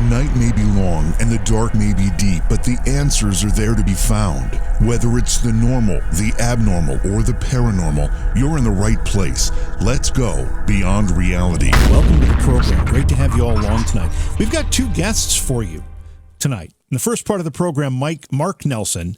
night may be long and the dark may be deep, but the answers are there to be found. Whether it's the normal, the abnormal, or the paranormal, you're in the right place. Let's go beyond reality. Welcome to the program. Great to have you all along tonight. We've got two guests for you tonight. In the first part of the program, Mark Nelson,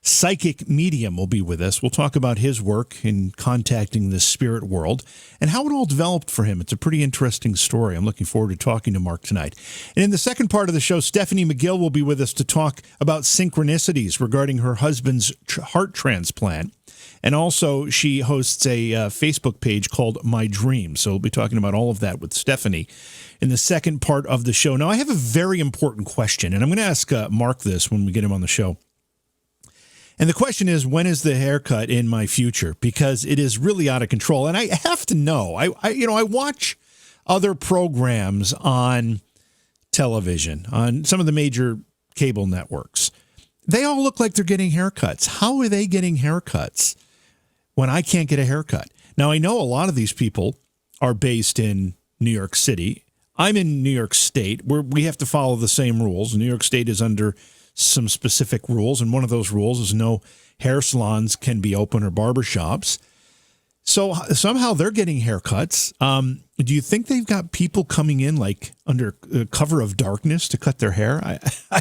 psychic medium, will be with us. We'll talk about his work in contacting the spirit world and how it all developed for him. It's a pretty interesting story. I'm looking forward to talking to Mark tonight. And in the second part of the show, Stephanie McGill will be with us to talk about synchronicities regarding her husband's heart transplant. And also, she hosts a Facebook page called My Dream. So we'll be talking about all of that with Stephanie in the second part of the show. Now, I have a very important question, and I'm going to ask Mark this when we get him on the show. And the question is, when is the haircut in my future? Because it is really out of control. And I have to know, I watch other programs on television, on some of the major cable networks. They all look like they're getting haircuts. How are they getting haircuts when I can't get a haircut? Now, I know a lot of these people are based in New York City. I'm in New York State, where we have to follow the same rules. New York State is under some specific rules, and one of those rules is no hair salons can be open or barbershops. So somehow they're getting haircuts. Do you think they've got people coming in like under cover of darkness to cut their hair? I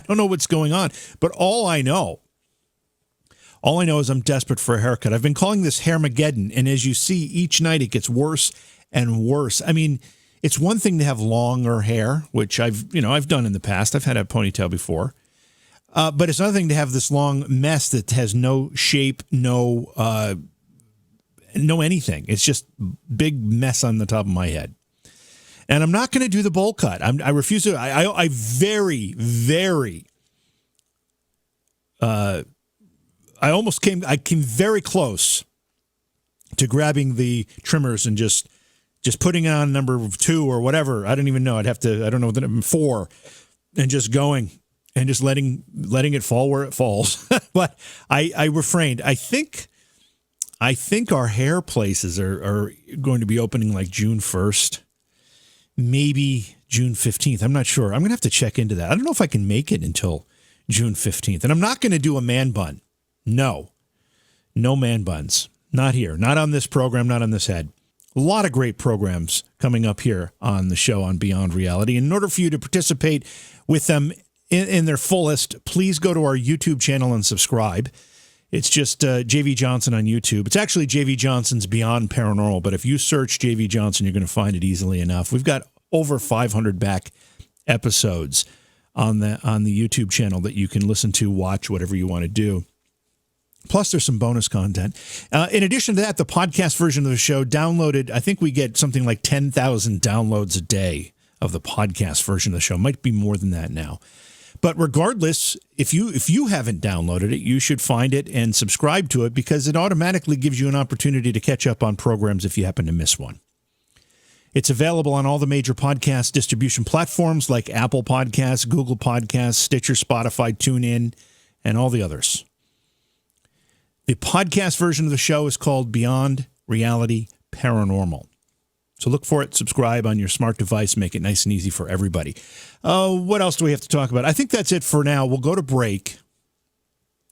don't know what's going on, but all I know is I'm desperate for a haircut. I've been calling this Hairmageddon, and as you see, each night it gets worse and worse. I mean, it's one thing to have longer hair, which I've done in the past. I've had a ponytail before. But it's another thing to have this long mess that has no shape, no anything. It's just big mess on the top of my head. And I'm not going to do the bowl cut. I refuse to. I came very close to grabbing the trimmers and just putting it on number 2 or whatever. I don't even know. I don't know, the number 4, and just going. And just letting it fall where it falls. But I refrained. I think our hair places are going to be opening like June 1st, maybe June 15th. I'm not sure. I'm going to have to check into that. I don't know if I can make it until June 15th. And I'm not going to do a man bun. No man buns. Not here. Not on this program, not on this head. A lot of great programs coming up here on the show on Beyond Reality. In order for you to participate with them in their fullest, please go to our YouTube channel and subscribe. It's just JV Johnson on YouTube. It's actually JV Johnson's Beyond Paranormal, but if you search JV Johnson, you're going to find it easily enough. We've got over 500 back episodes on the YouTube channel that you can listen to, watch, whatever you want to do. Plus, there's some bonus content. In addition to that, the podcast version of the show downloaded, I think we get something like 10,000 downloads a day of the podcast version of the show. Might be more than that now. But regardless, if you haven't downloaded it, you should find it and subscribe to it, because it automatically gives you an opportunity to catch up on programs if you happen to miss one. It's available on all the major podcast distribution platforms like Apple Podcasts, Google Podcasts, Stitcher, Spotify, TuneIn, and all the others. The podcast version of the show is called Beyond Reality Paranormal. So look for it, subscribe on your smart device, make it nice and easy for everybody. What else do we have to talk about? I think that's it for now. We'll go to break.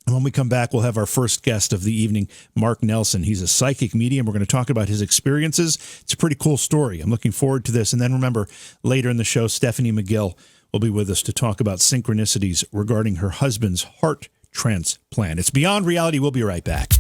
And when we come back, we'll have our first guest of the evening, Mark Nelson. He's a psychic medium. We're going to talk about his experiences. It's a pretty cool story. I'm looking forward to this. And then remember, later in the show, Stephanie McGill will be with us to talk about synchronicities regarding her husband's heart transplant. It's Beyond Reality. We'll be right back.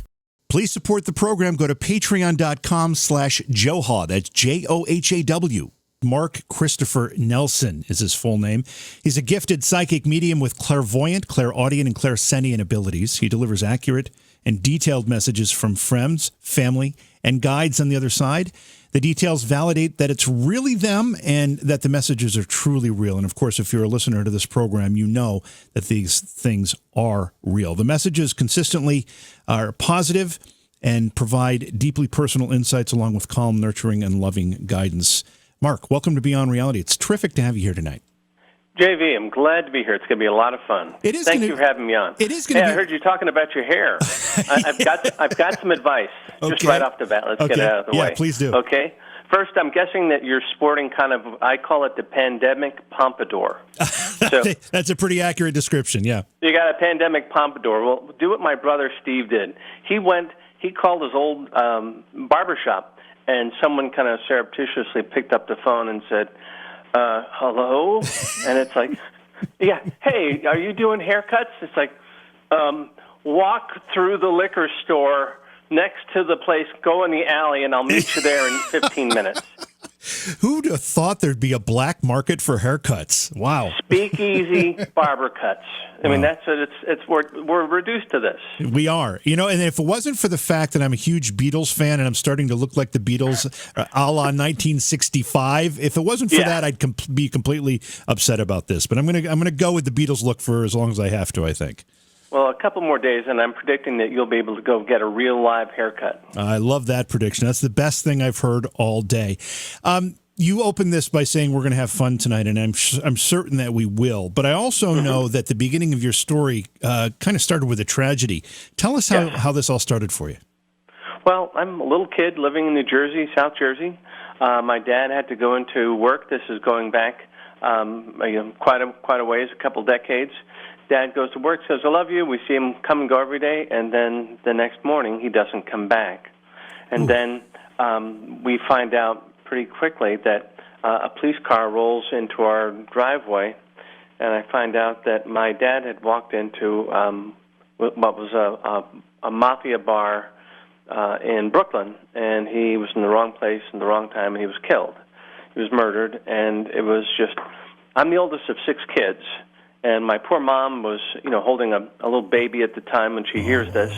Please support the program. Go to patreon.com/Johaw. That's JOHAW. Mark Christopher Nelson is his full name. He's a gifted psychic medium with clairvoyant, clairaudient, and clairsentient abilities. He delivers accurate and detailed messages from friends, family, and guides on the other side. The details validate that it's really them and that the messages are truly real. And of course, if you're a listener to this program, you know that these things are real. The messages consistently are positive and provide deeply personal insights along with calm, nurturing, and loving guidance. Mark, welcome to Beyond Reality. It's terrific to have you here tonight. JV, I'm glad to be here. It's going to be a lot of fun. It is. Thank you for having me on. It is going to be. I heard you talking about your hair. I've got some advice just right off the bat. Let's get it out of the way. Yeah, please do. Okay. First, I'm guessing that you're sporting kind of, I call it the pandemic pompadour. So That's a pretty accurate description, yeah. you got a pandemic pompadour. Well, do what my brother Steve did. He called his old barbershop, and someone kind of surreptitiously picked up the phone and said, hello? And it's like, yeah, hey, are you doing haircuts? It's like, walk through the liquor store next to the place, go in the alley, and I'll meet you there in 15 minutes. Who'd have thought there'd be a black market for haircuts? Wow. Speakeasy barber cuts. I mean, that's it. We're reduced to this. We are. You know, and if it wasn't for the fact that I'm a huge Beatles fan and I'm starting to look like the Beatles a la 1965, if it wasn't for that, I'd be completely upset about this. But I'm gonna go with the Beatles look for as long as I have to, I think. Well, a couple more days, and I'm predicting that you'll be able to go get a real live haircut. I love that prediction. That's the best thing I've heard all day. You opened this by saying we're going to have fun tonight, and I'm certain that we will. But I also know that the beginning of your story kind of started with a tragedy. Tell us how this all started for you. Well, I'm a little kid living in New Jersey, South Jersey. My dad had to go into work. This is going back quite a ways, a couple decades. Dad goes to work, says, I love you. We see him come and go every day, and then the next morning he doesn't come back. And then we find out pretty quickly that a police car rolls into our driveway, and I find out that my dad had walked into what was a mafia bar in Brooklyn, and he was in the wrong place in the wrong time, and he was killed. He was murdered, and it was just, I'm the oldest of 6 kids. And my poor mom was, holding a little baby at the time when she hears this.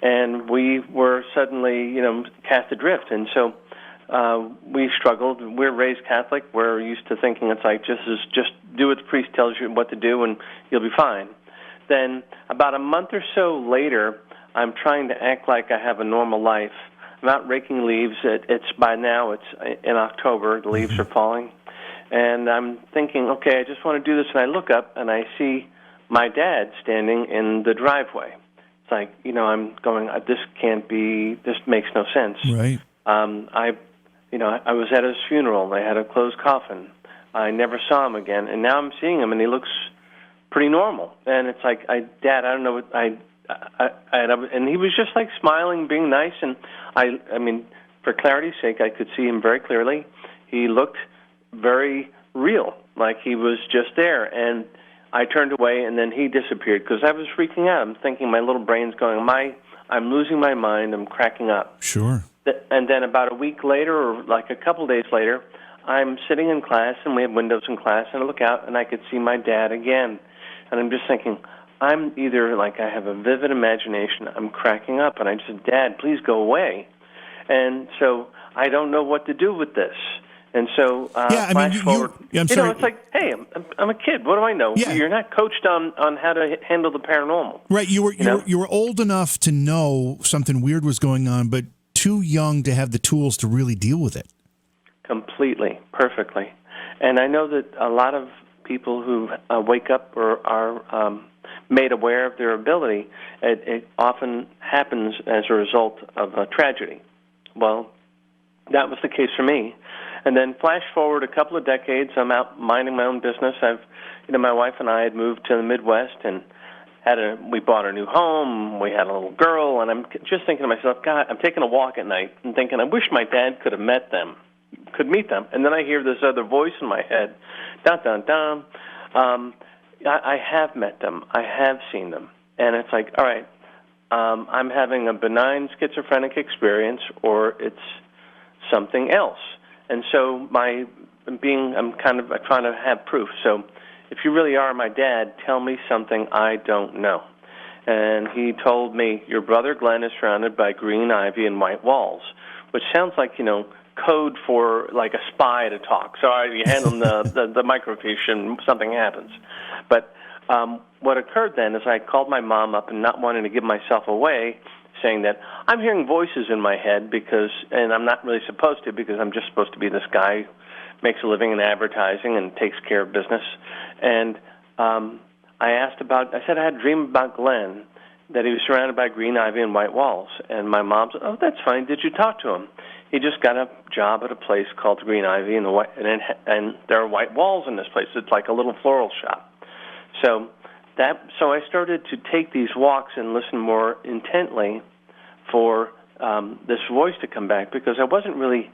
And we were suddenly, cast adrift. And so we struggled. We're raised Catholic. We're used to thinking it's like, just do what the priest tells you what to do and you'll be fine. Then about a month or so later, I'm trying to act like I have a normal life. I'm out raking leaves. By now, it's in October. The leaves are falling. And I'm thinking, okay, I just want to do this. And I look up, and I see my dad standing in the driveway. It's like, I'm going, this can't be, this makes no sense. Right. I was at his funeral. They had a closed coffin. I never saw him again. And now I'm seeing him, and he looks pretty normal. And it's like, Dad, I don't know what, and he was just like smiling, being nice. And I mean, for clarity's sake, I could see him very clearly. He looked very real, like he was just there. And I turned away, and then he disappeared because I was freaking out. I'm thinking my little brain's going, I'm losing my mind. I'm cracking up. Sure. And then about a week later, or like a couple days later, I'm sitting in class, and we have windows in class, and I look out, and I could see my dad again. And I'm just thinking, I'm either like I have a vivid imagination, I'm cracking up, and I just said, Dad, please go away. And so I don't know what to do with this. And so, flash forward, I'm sorry. It's like, hey, I'm a kid. What do I know? Yeah. You're not coached on how to handle the paranormal. Right. You were old enough to know something weird was going on, but too young to have the tools to really deal with it. Completely, perfectly. And I know that a lot of people who wake up or are made aware of their ability, it often happens as a result of a tragedy. Well, that was the case for me. And then flash forward a couple of decades, I'm out minding my own business. My wife and I had moved to the Midwest and we bought a new home. We had a little girl, and I'm just thinking to myself, God, I'm taking a walk at night and thinking, I wish my dad could meet them. And then I hear this other voice in my head, dun, dun, dun. I have met them. I have seen them. And it's like, all right, I'm having a benign schizophrenic experience, or it's something else. And so I'm trying to have proof. So if you really are my dad, tell me something I don't know. And he told me, your brother Glenn is surrounded by green ivy and white walls, which sounds like, code for like a spy to talk. So you hand him the microfiche and something happens. But what occurred then is I called my mom up, and not wanting to give myself away, saying that I'm hearing voices in my head and I'm not really supposed to, because I'm just supposed to be this guy who makes a living in advertising and takes care of business. And I said I had a dream about Glenn, that he was surrounded by green ivy and white walls. And my mom said, oh, that's fine. Did you talk to him? he just got a job at a place called Green Ivy, and there are white walls in this place. It's like a little floral shop. So I started to take these walks and listen more intently for this voice to come back, because I wasn't really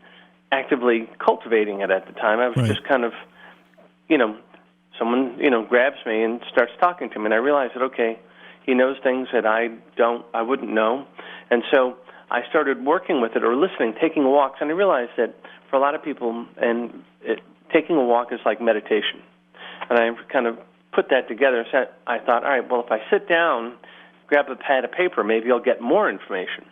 actively cultivating it at the time. I was just kind of, someone, grabs me and starts talking to me, and I realized that, okay, he knows things that I wouldn't know. And so I started working with it, or listening, taking walks, and I realized that for a lot of people, taking a walk is like meditation. And I kind of put that together. So I thought, all right, well, if I sit down, grab a pad of paper, maybe I'll get more information.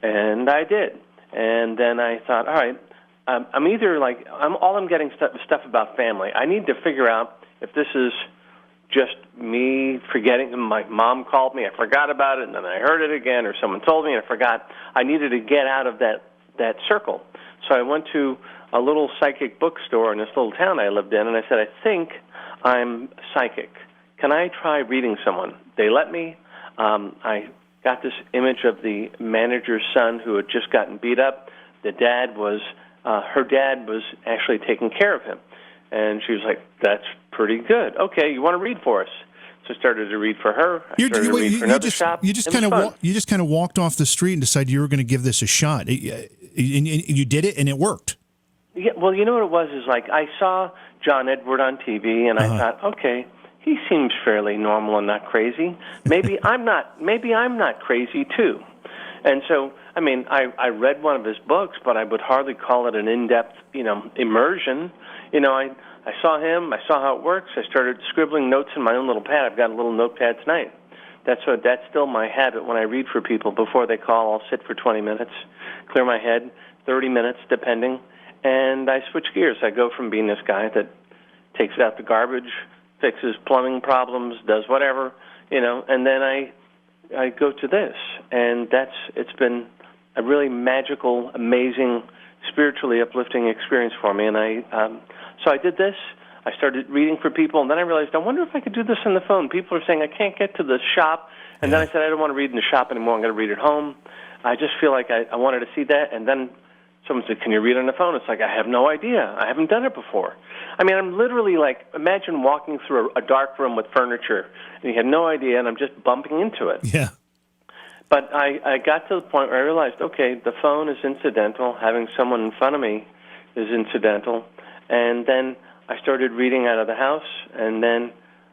And I did. And then I thought, all right, I'm getting stuff about family. I need to figure out if this is just me forgetting. My mom called me, I forgot about it, and then I heard it again, or someone told me and I forgot. I needed to get out of that circle. So I went to a little psychic bookstore in this little town I lived in, and I said, I think I'm psychic. Can I try reading someone? They let me. I got this image of the manager's son who had just gotten beat up. Her dad was actually taking care of him. And she was like, that's pretty good. Okay, you want to read for us? So I started to read for her. I started to read for another shop. You just kind of walked off the street and decided you were going to give this a shot. You did it, and it worked. Yeah, well, you know what it was is like I saw John Edward on TV, and I thought, okay, he seems fairly normal and not crazy. Maybe I'm not crazy too. And so, I mean, I read one of his books, but I would hardly call it an in-depth, immersion. I saw him. I saw how it works. I started scribbling notes in my own little pad. I've got a little notepad tonight. That's still my habit when I read for people. Before they call, I'll sit for 20 minutes, clear my head, 30 minutes, depending, and I switch gears. I go from being this guy that takes out the garbage, fixes plumbing problems, does whatever, and then I go to this, and it's been a really magical, amazing, spiritually uplifting experience for me. And so I did this. I started reading for people, and then I realized, I wonder if I could do this on the phone. People are saying, I can't get to the shop. And then I said, I don't want to read in the shop anymore. I'm going to read at home. I just feel like I wanted to see that. And then someone said, can you read on the phone? It's like, I have no idea. I haven't done it before. I mean, I'm literally like, imagine walking through a dark room with furniture, and you have no idea, and I'm just bumping into it. Yeah. But I got to the point where I realized, okay, the phone is incidental. Having someone in front of me is incidental. And then I started reading out of the house, and then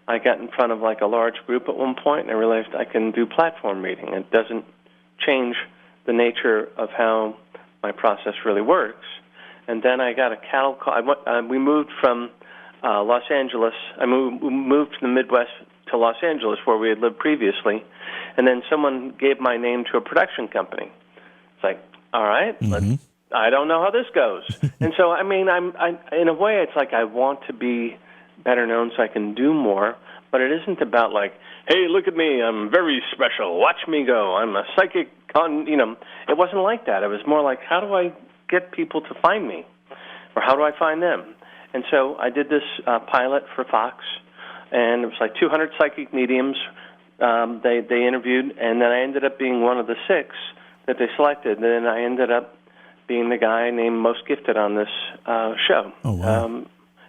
I got in front of like a large group at one point, and I realized I can do platform reading. It doesn't change the nature of how my process really works. And then I got a cattle call. We moved from Los Angeles. We moved to the Midwest to Los Angeles, where we had lived previously. And then someone gave my name to a production company. It's like, all right, I don't know how this goes. And so, I mean, I in a way, it's like I want to be better known so I can do more, but it isn't about like, hey, look at me, I'm very special, watch me go, I'm a psychic, it wasn't like that. It was more like, how do I get people to find me, or how do I find them? And so I did this pilot for Fox, and it was like 200 psychic mediums they interviewed, and then I ended up being one of the 6 that they selected. And then I ended up being the guy named Most Gifted on this show. Oh, wow.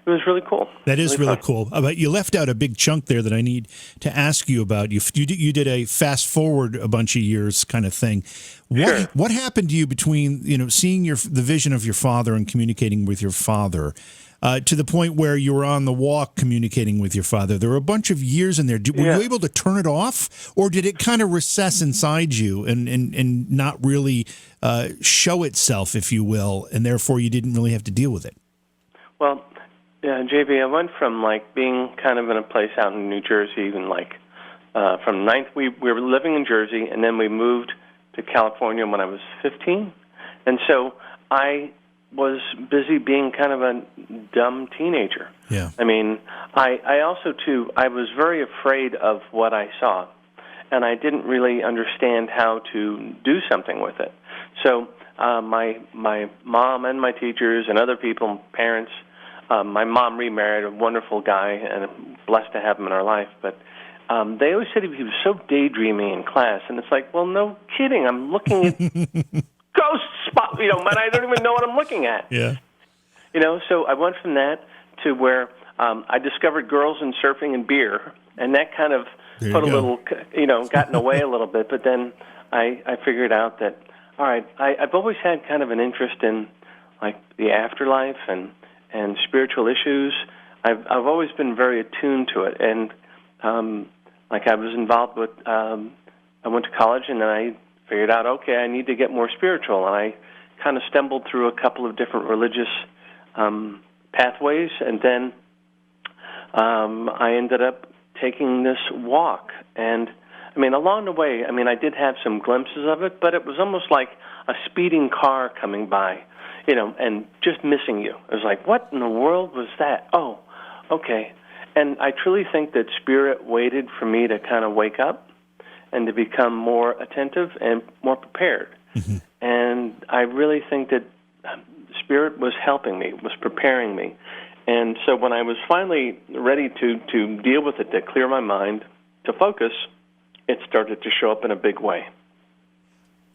It was really cool. That is really cool. But you left out a big chunk there that I need to ask you about. You did a fast forward a bunch of years kind of thing. What happened to you between seeing the vision of your father and communicating with your father to the point where you were on the walk communicating with your father? There were a bunch of years in there. Were you able to turn it off, or did it kind of recess inside you and not really show itself, if you will, and therefore you didn't really have to deal with it? Well, JB, I went from like being kind of in a place out in New Jersey, and like from 9th, we were living in Jersey, and then we moved to California when I was 15, and so I was busy being kind of a dumb teenager. Yeah. I mean, I also too, I was very afraid of what I saw, and I didn't really understand how to do something with it. So my mom and my teachers and other people, parents. My mom remarried a wonderful guy, and I'm blessed to have him in our life. But they always said he was so daydreaming in class, and it's like, well, no kidding. I'm looking at ghost spot, but I don't even know what I'm looking at. Yeah. So I went from that to where I discovered girls and surfing and beer, and that kind of put a little, got in the way a little bit. But then I figured out that, all right, I've always had kind of an interest in, like, the afterlife and spiritual issues. I've always been very attuned to it, and like I was involved with. I went to college, and then I figured out, okay, I need to get more spiritual, and I kind of stumbled through a couple of different religious pathways, and then I ended up taking this walk. And, along the way, I did have some glimpses of it, but it was almost like a speeding car coming by, and just missing you. It was like, what in the world was that? Oh, okay. And I truly think that Spirit waited for me to kind of wake up and to become more attentive and more prepared. Mm-hmm. And I really think that Spirit was helping me, was preparing me. And so when I was finally ready to deal with it, to clear my mind, to focus, it started to show up in a big way.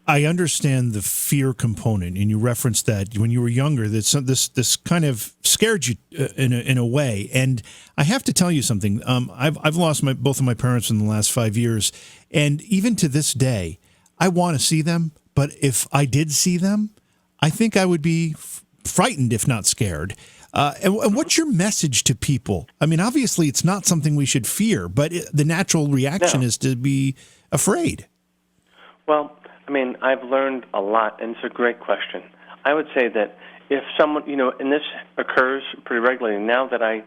I understand the fear component, and you referenced that when you were younger, that this kind of scared you in a way. And I have to tell you something. I've lost both of my parents in the last 5 years, and even to this day, I want to see them. But if I did see them, I think I would be frightened, if not scared. And what's your message to people? Obviously, it's not something we should fear, but the natural reaction is to be afraid. Well, I've learned a lot, and it's a great question. I would say that if someone, and this occurs pretty regularly, now that I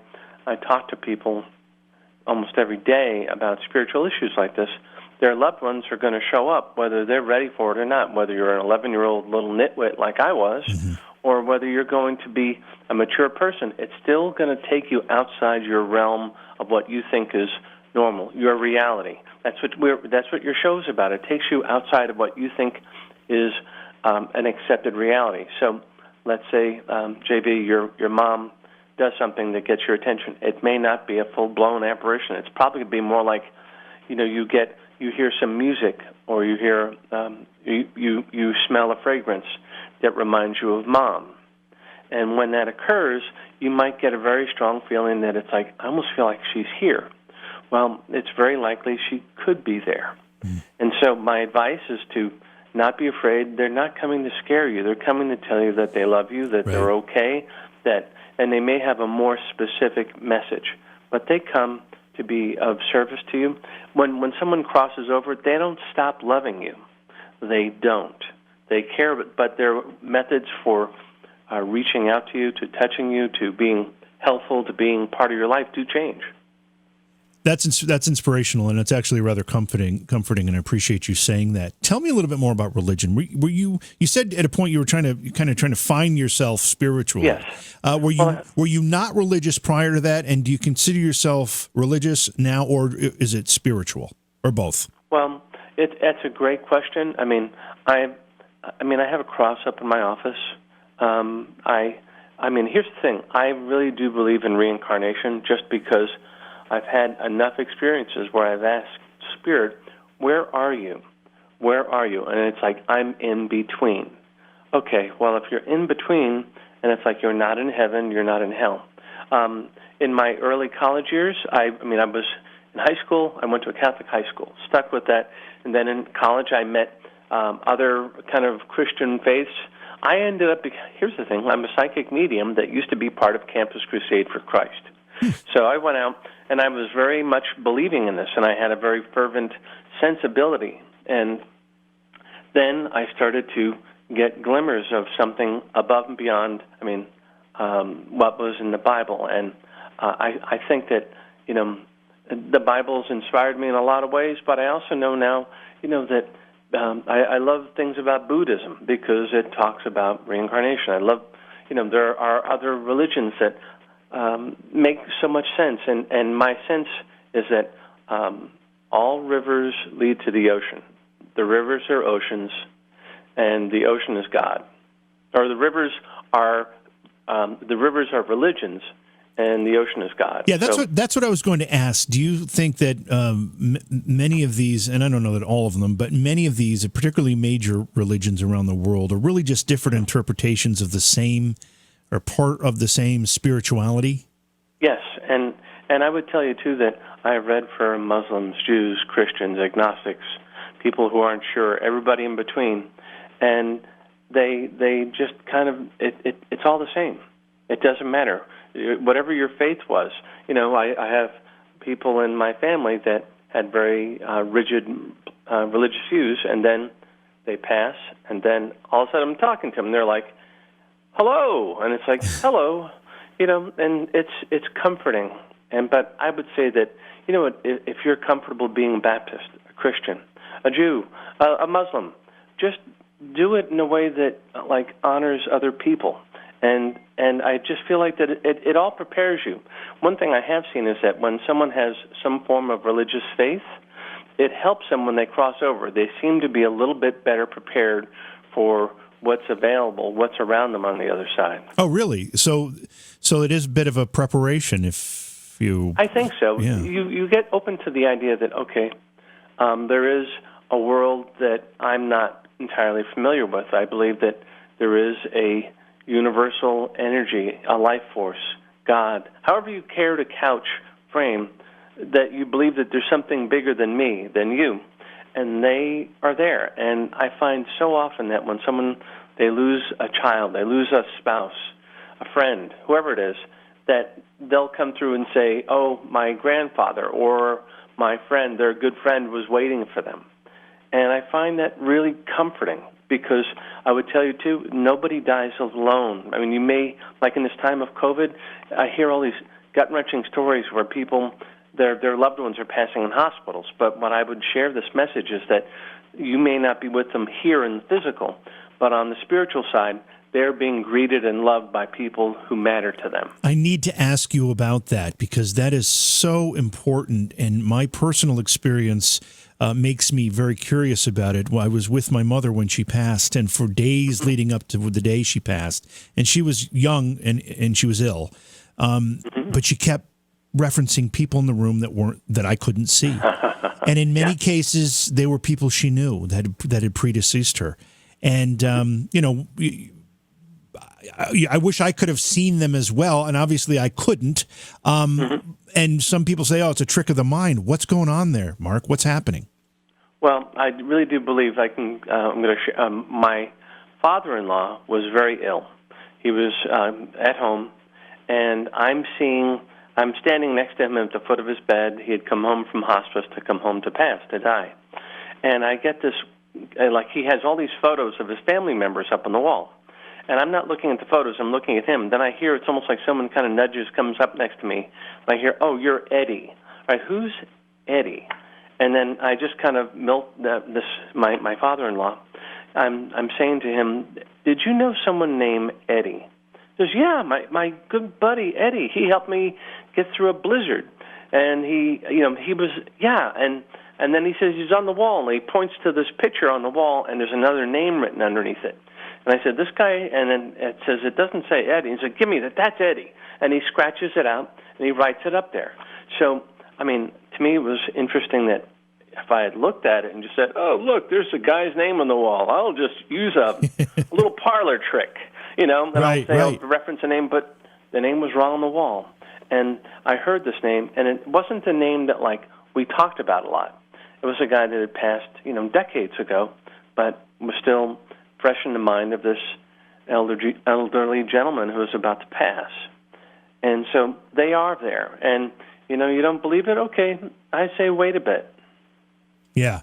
talk to people almost every day about spiritual issues like this, their loved ones are going to show up, whether they're ready for it or not, whether you're an 11-year-old little nitwit like I was, mm-hmm. or whether you're going to be a mature person. It's still going to take you outside your realm of what you think is normal, your reality. That's what your show's about. It takes you outside of what you think is an accepted reality. So let's say, JB, your mom does something that gets your attention. It may not be a full-blown apparition. It's probably going to be more like, you hear some music, or you hear you smell a fragrance that reminds you of Mom. And when that occurs, you might get a very strong feeling that it's like, I almost feel like she's here. Well, it's very likely she could be there. Mm. And so my advice is to not be afraid. They're not coming to scare you. They're coming to tell you that they love you, that they're okay, and they may have a more specific message. But they come to be of service to you. When someone crosses over, they don't stop loving you. They don't. They care, but their methods for reaching out to you, to touching you, to being helpful, to being part of your life do change. That's inspirational, and it's actually rather comforting, and I appreciate you saying that. Tell me a little bit more about religion. Were you said at a point you were trying to find yourself spiritually. Yes. Were you not religious prior to that, and do you consider yourself religious now, or is it spiritual, or both? Well, that's a great question. I have a cross up in my office. Here's the thing. I really do believe in reincarnation, just because I've had enough experiences where I've asked Spirit, where are you? Where are you? And it's like, I'm in between. Okay, well, if you're in between, and it's like you're not in heaven, you're not in hell. In my early college years, I was in high school. I went to a Catholic high school, stuck with that. And then in college, I met other kind of Christian faiths. I ended up, here's the thing, I'm a psychic medium that used to be part of Campus Crusade for Christ. So I went out, and I was very much believing in this, and I had a very fervent sensibility. And then I started to get glimmers of something above and beyond, what was in the Bible. And I think that, the Bible's inspired me in a lot of ways, but I also know now, that I love things about Buddhism because it talks about reincarnation. I love, there are other religions that make so much sense, and my sense is that all rivers lead to the ocean. The rivers are oceans, and the ocean is God. Or the rivers are religions, and the ocean is God. Yeah, that's what I was going to ask. Do you think that many of these, and I don't know that all of them, but many of these, particularly major religions around the world, are really just different interpretations of the same, or part of the same spirituality? Yes, and I would tell you, too, that I've read for Muslims, Jews, Christians, agnostics, people who aren't sure, everybody in between, and they just kind of, it's all the same. It doesn't matter. Whatever your faith was. I have people in my family that had very rigid religious views, and then they pass, and then all of a sudden I'm talking to them, they're like, hello, and it's like, hello, and it's comforting. But I would say that, if you're comfortable being a Baptist, a Christian, a Jew, a Muslim, just do it in a way that honors other people. And I just feel like that it all prepares you. One thing I have seen is that when someone has some form of religious faith, it helps them when they cross over. They seem to be a little bit better prepared for what's available, what's around them on the other side. Oh, really? So it is a bit of a preparation if you... I think so. Yeah. You get open to the idea that, okay, there is a world that I'm not entirely familiar with. I believe that there is a universal energy, a life force, God, however you care to couch, frame, that you believe that there's something bigger than me, than you, and they are there. And I find so often that when they lose a child, they lose a spouse, a friend, whoever it is, that they'll come through and say, oh, my grandfather or my friend, their good friend was waiting for them. And I find that really comforting. Because I would tell you, too, nobody dies alone. I mean, you may, like in this time of COVID, I hear all these gut-wrenching stories where people, their loved ones are passing in hospitals. But what I would share this message is that you may not be with them here in the physical, but on the spiritual side, they're being greeted and loved by people who matter to them. I need to ask you about that because that is so important, and my personal experience makes me very curious about it. Well, I was with my mother when she passed, and for days leading up to the day she passed, and she was young and she was ill, but she kept referencing people in the room that I couldn't see, and in many cases they were people she knew that had predeceased her, and I wish I could have seen them as well, and obviously I couldn't. And some people say, "Oh, it's a trick of the mind." What's going on there, Mark? What's happening? Well, I really do believe I can. I'm going to share. My father-in-law was very ill. He was at home, and I'm standing next to him at the foot of his bed. He had come home from hospice to come home to die, and I get this. He has all these photos of his family members up on the wall. And I'm not looking at the photos, I'm looking at him. Then I hear it's almost like someone kind of nudges, comes up next to me. And I hear, oh, you're Eddie. All right, who's Eddie? And then I just kind of my father-in-law. I'm saying to him, did you know someone named Eddie? He goes, yeah, my good buddy Eddie. He helped me get through a blizzard. And he was, yeah. And then he says he's on the wall, and he points to this picture on the wall, and there's another name written underneath it. And I said, this guy, and then it says, it doesn't say Eddie. He said, give me that, that's Eddie. And he scratches it out, and he writes it up there. So, I mean, to me it was interesting that if I had looked at it and just said, oh, look, there's the guy's name on the wall, I'll just use a little parlor trick, and right, I'll reference a name, but the name was wrong on the wall. And I heard this name, and it wasn't the name that, we talked about a lot. It was a guy that had passed, decades ago, but was still fresh in the mind of this elderly gentleman who was about to pass. And so they are there. And, you don't believe it? Okay, I say wait a bit. Yeah.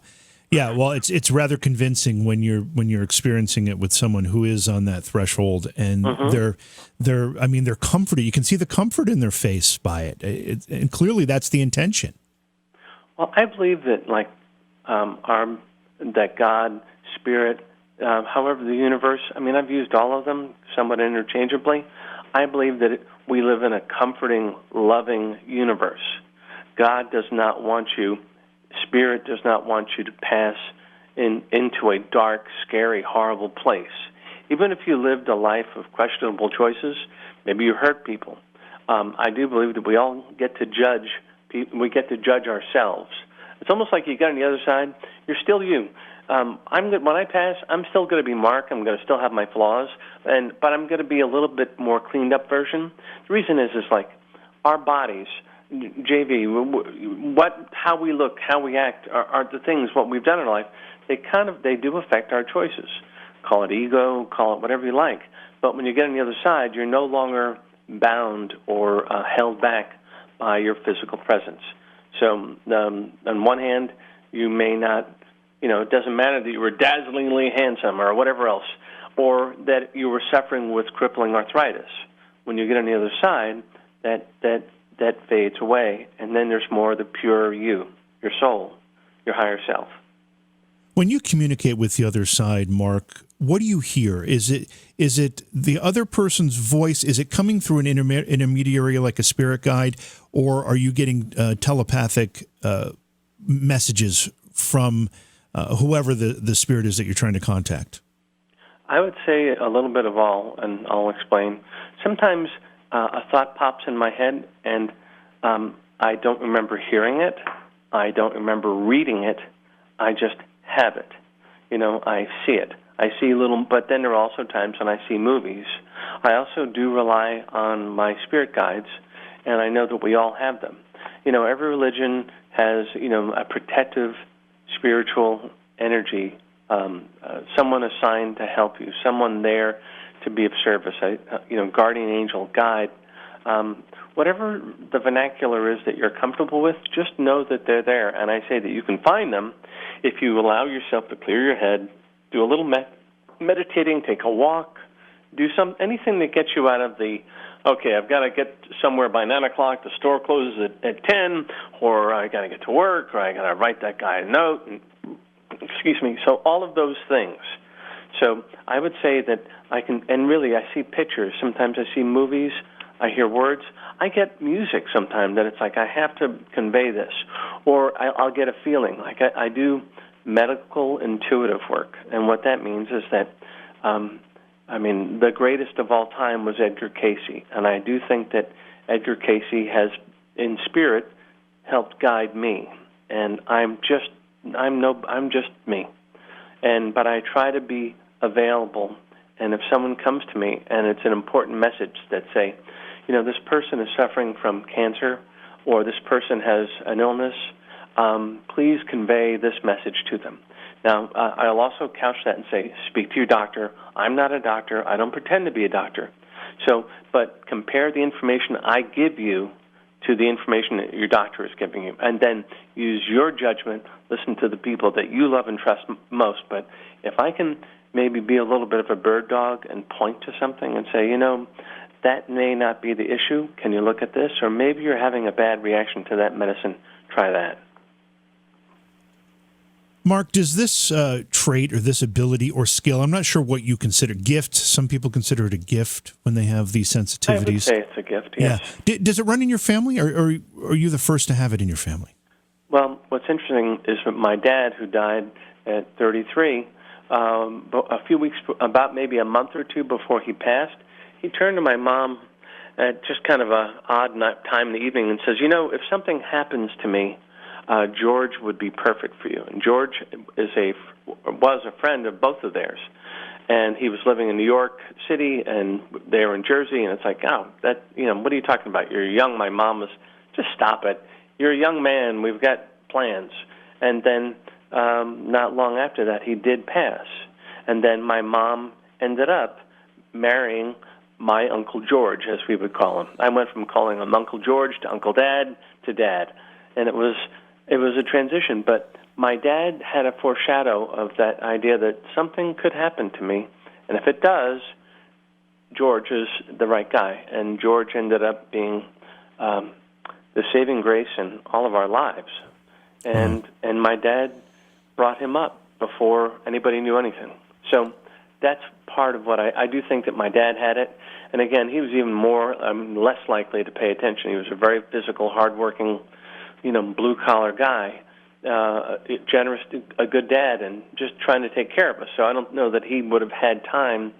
Yeah, well, it's rather convincing when you're experiencing it with someone who is on that threshold, and they're comforted. You can see the comfort in their face by it, and clearly that's the intention. Well, I believe that that God, Spirit, however the universe. I mean, I've used all of them somewhat interchangeably. I believe that we live in a comforting, loving universe. God does not want you. Spirit does not want you to pass into a dark, scary, horrible place. Even if you lived a life of questionable choices, maybe you hurt people. I do believe that we all get to judge. We get to judge ourselves. It's almost like you get on the other side. You're still you. When I pass, I'm still going to be Mark. I'm going to still have my flaws, but I'm going to be a little bit more cleaned up version. The reason is like our bodies, JV, how we look, how we act, are the things, what we've done in life. They do affect our choices. Call it ego, call it whatever you like. But when you get on the other side, you're no longer bound or held back by your physical presence. So on one hand, you may not, it doesn't matter that you were dazzlingly handsome or whatever else, or that you were suffering with crippling arthritis. When you get on the other side, that fades away, and then there's more of the pure you, your soul, your higher self. When you communicate with the other side, Mark, what do you hear? Is it the other person's voice? Is it coming through an intermediary like a spirit guide, or are you getting telepathic messages from whoever the spirit is that you're trying to contact? I would say a little bit of all, and I'll explain. Sometimes a thought pops in my head, and I don't remember hearing it. I don't remember reading it. I just have it. I see it. I see but then there are also times when I see movies. I also do rely on my spirit guides, and I know that we all have them. Every religion has, a protective spiritual energy, someone assigned to help you, someone there to be of service, guardian angel, guide. Whatever the vernacular is that you're comfortable with, just know that they're there. And I say that you can find them if you allow yourself to clear your head, do a little meditating, take a walk, do anything that gets you out of the, okay, I've got to get somewhere by 9 o'clock, the store closes at 10, or I got to get to work, or I got to write that guy a note, excuse me. So all of those things. So I would say that I can, and really I see pictures. Sometimes I see movies. I hear words. I get music sometimes that it's like I have to convey this, or I'll get a feeling. Like I do medical intuitive work, and what that means is that, the greatest of all time was Edgar Cayce, and I do think that Edgar Cayce has, in spirit, helped guide me, and I'm just me, but I try to be available. And if someone comes to me and it's an important message that say, this person is suffering from cancer, or this person has an illness, please convey this message to them. Now, I'll also couch that and say, speak to your doctor. I'm not a doctor. I don't pretend to be a doctor. But compare the information I give you to the information that your doctor is giving you, and then use your judgment, listen to the people that you love and trust most. But if I can maybe be a little bit of a bird dog and point to something and say, that may not be the issue. Can you look at this? Or maybe you're having a bad reaction to that medicine. Try that. Mark, does this trait or this ability or skill, I'm not sure what you consider gift. Some people consider it a gift when they have these sensitivities. I would say it's a gift, yes. Yeah. Does it run in your family, or are you the first to have it in your family? Well, what's interesting is that my dad, who died at 33, a few weeks, about maybe a month or two before he passed, he turned to my mom at just kind of an odd time in the evening and says, if something happens to me, George would be perfect for you. And George was a friend of both of theirs. And he was living in New York City, and they were in Jersey, and it's like, what are you talking about? You're young. My mom was, just stop it. You're a young man. We've got plans. And then not long after that, he did pass. And then my mom ended up marrying my Uncle George, as we would call him. I went from calling him Uncle George to Uncle Dad to Dad. And it was a transition, but my dad had a foreshadow of that idea that something could happen to me, and if it does, George is the right guy. And George ended up being the saving grace in all of our lives. And my dad brought him up before anybody knew anything. So that's part of what I do think that my dad had it. And again, he was even less likely to pay attention. He was a very physical, hardworking, blue-collar guy, generous, a good dad, and just trying to take care of us. So I don't know that he would have had time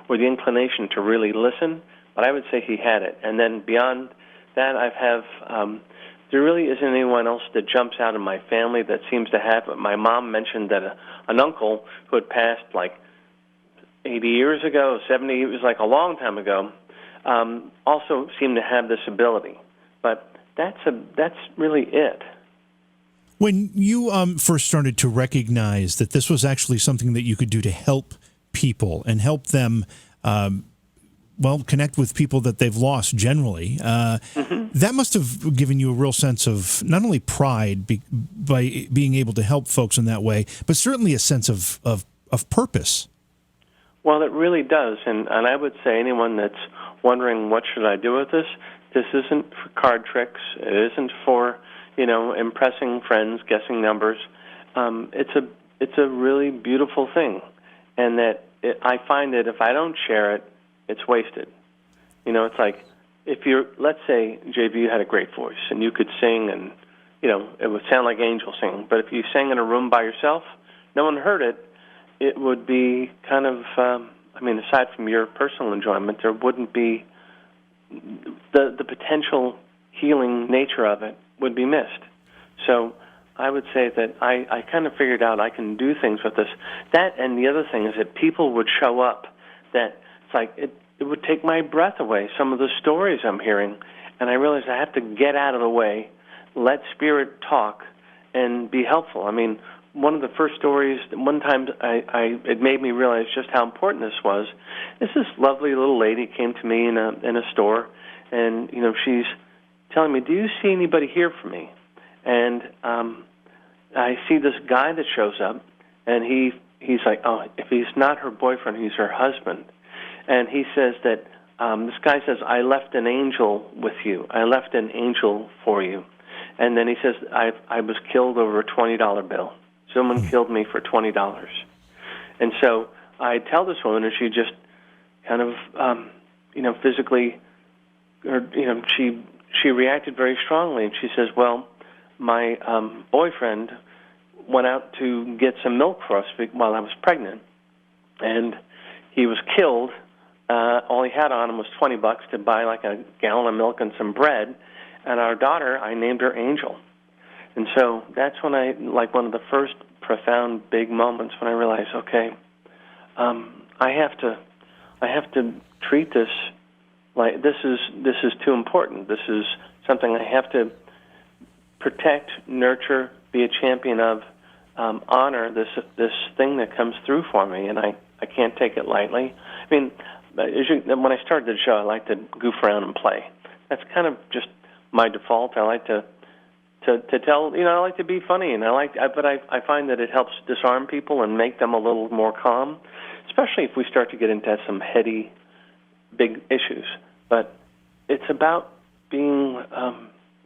or the inclination to really listen, but I would say he had it. And then beyond that I have. There really isn't anyone else that jumps out in my family that seems to have it. My mom mentioned that an uncle who had passed like 80 years ago, 70, it was like a long time ago, also seemed to have this ability. But that's really it. When you first started to recognize that this was actually something that you could do to help people and help them, connect with people that they've lost generally, that must have given you a real sense of not only pride by being able to help folks in that way, but certainly a sense of purpose. Well, it really does, and I would say anyone that's wondering what should I do with this isn't for card tricks. It isn't for impressing friends, guessing numbers. It's a really beautiful thing, and that I find that if I don't share it, it's wasted. It's like if let's say, JV, you had a great voice and you could sing, and it would sound like angel singing. But if you sang in a room by yourself, no one heard it. It would be kind of, aside from your personal enjoyment, there wouldn't be the potential healing nature of it would be missed. So I would say that I kind of figured out I can do things with this. That, and the other thing is that people would show up that it's like it would take my breath away, some of the stories I'm hearing, and I realized I have to get out of the way, let spirit talk, and be helpful. One of the first stories, one time it made me realize just how important this was. This lovely little lady came to me in a store, and she's telling me, "Do you see anybody here for me?" And I see this guy that shows up, and he's like, "Oh, if he's not her boyfriend, he's her husband." And he says that this guy says, "I left an angel with you. I left an angel for you." And then he says, I was killed over a $20 bill. Someone killed me for $20. And so I tell this woman, and she just kind of, physically, or, she reacted very strongly. And she says, "Well, my boyfriend went out to get some milk for us while I was pregnant, and he was killed. All he had on him was $20 to buy like a gallon of milk and some bread. And our daughter, I named her Angel." And so that's when one of the first profound big moments when I realized, okay, I have to treat this like this is too important. This is something I have to protect, nurture, be a champion of, honor this thing that comes through for me, and I can't take it lightly. When I started the show, I like to goof around and play. That's kind of just my default. I like to tell, I like to be funny, and but I find that it helps disarm people and make them a little more calm, especially if we start to get into some heady, big issues. But it's about being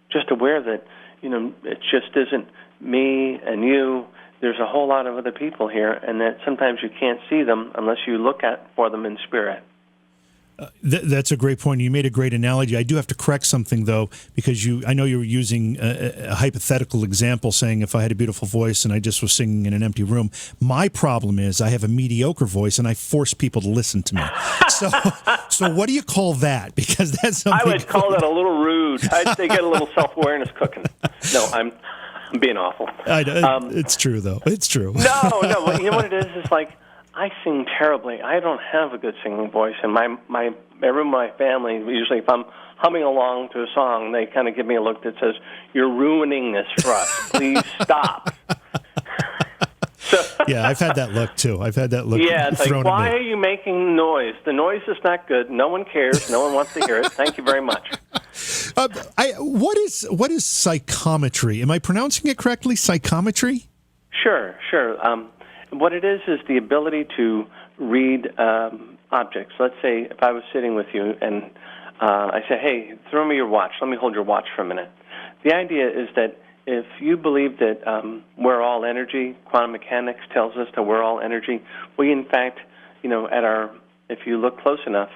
just aware that, it just isn't me and you. There's a whole lot of other people here, and that sometimes you can't see them unless you look for them in spirit. That's a great point. You made a great analogy. I do have to correct something, though, because I know you were using a hypothetical example, saying if I had a beautiful voice and I just was singing in an empty room. My problem is I have a mediocre voice, and I force people to listen to me. So what do you call that? Because that's something... I would call that a little rude. I'd say get a little self-awareness cooking. No, I'm being awful. It's true, though. It's true. No. You know what it is? It's like, I sing terribly. I don't have a good singing voice, and everyone in my family, usually if I'm humming along to a song, they kind of give me a look that says, "You're ruining this for us. Please stop." Yeah, I've had that look, too. Yeah, it's like, why are you making noise? The noise is not good. No one cares. No one wants to hear it. Thank you very much. What is psychometry? Am I pronouncing it correctly? Psychometry? Sure. What it is the ability to read objects. Let's say if I was sitting with you and I say, "Hey, throw me your watch. Let me hold your watch for a minute." The idea is that if you believe that we're all energy, quantum mechanics tells us that we're all energy, we in fact, if you look close enough,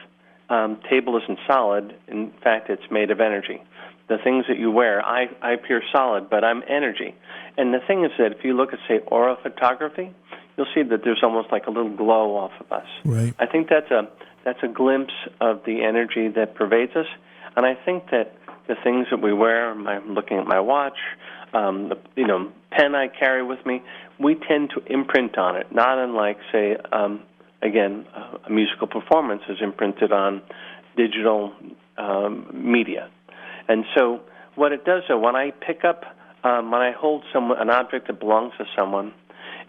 table isn't solid. In fact, it's made of energy. The things that you wear, I appear solid, but I'm energy. And the thing is that if you look at, say, aura photography, you'll see that there's almost like a little glow off of us. Right. I think that's a glimpse of the energy that pervades us, and I think that the things that we wear. I'm looking at my watch, the pen I carry with me. We tend to imprint on it, not unlike, say, a musical performance is imprinted on digital media. And so what it does, though, when I pick up, when I hold an object that belongs to someone,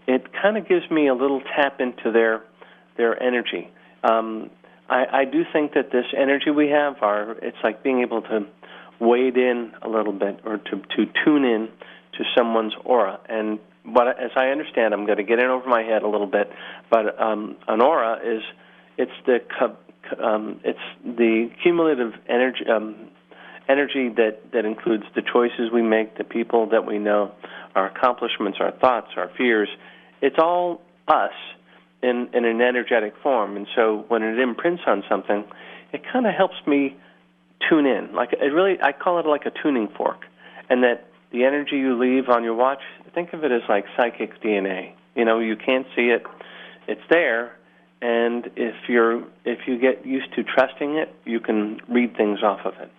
it kind of gives me a little tap into their energy. I do think that this energy we have, it's like being able to wade in a little bit or to tune in to someone's aura. And as I understand, I'm going to get in over my head a little bit, but an aura it's the cumulative energy that includes the choices we make, the people that we know, our accomplishments, our thoughts, our fears. It's all us in an energetic form. And so when it imprints on something, it kind of helps me tune in. I call it like a tuning fork. And that the energy you leave on your watch, think of it as like psychic DNA. You can't see it. It's there. And if you get used to trusting it, you can read things off of it.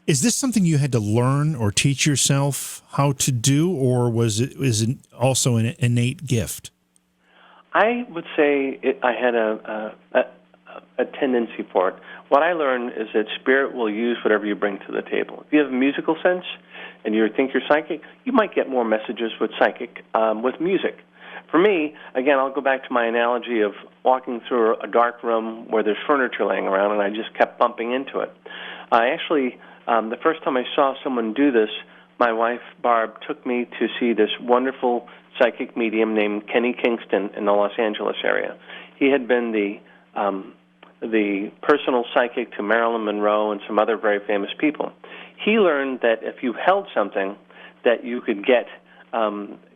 Is this something you had to learn or teach yourself how to do, or is it also an innate gift? I would say I had a tendency for it. What I learned is that spirit will use whatever you bring to the table. If you have a musical sense and you think you're psychic, you might get more messages with music. For me, again, I'll go back to my analogy of walking through a dark room where there's furniture laying around, and I just kept bumping into it. I actually, the first time I saw someone do this, my wife, Barb, took me to see this wonderful psychic medium named Kenny Kingston in the Los Angeles area. He had been the personal psychic to Marilyn Monroe and some other very famous people. He learned that if you held something, that you could get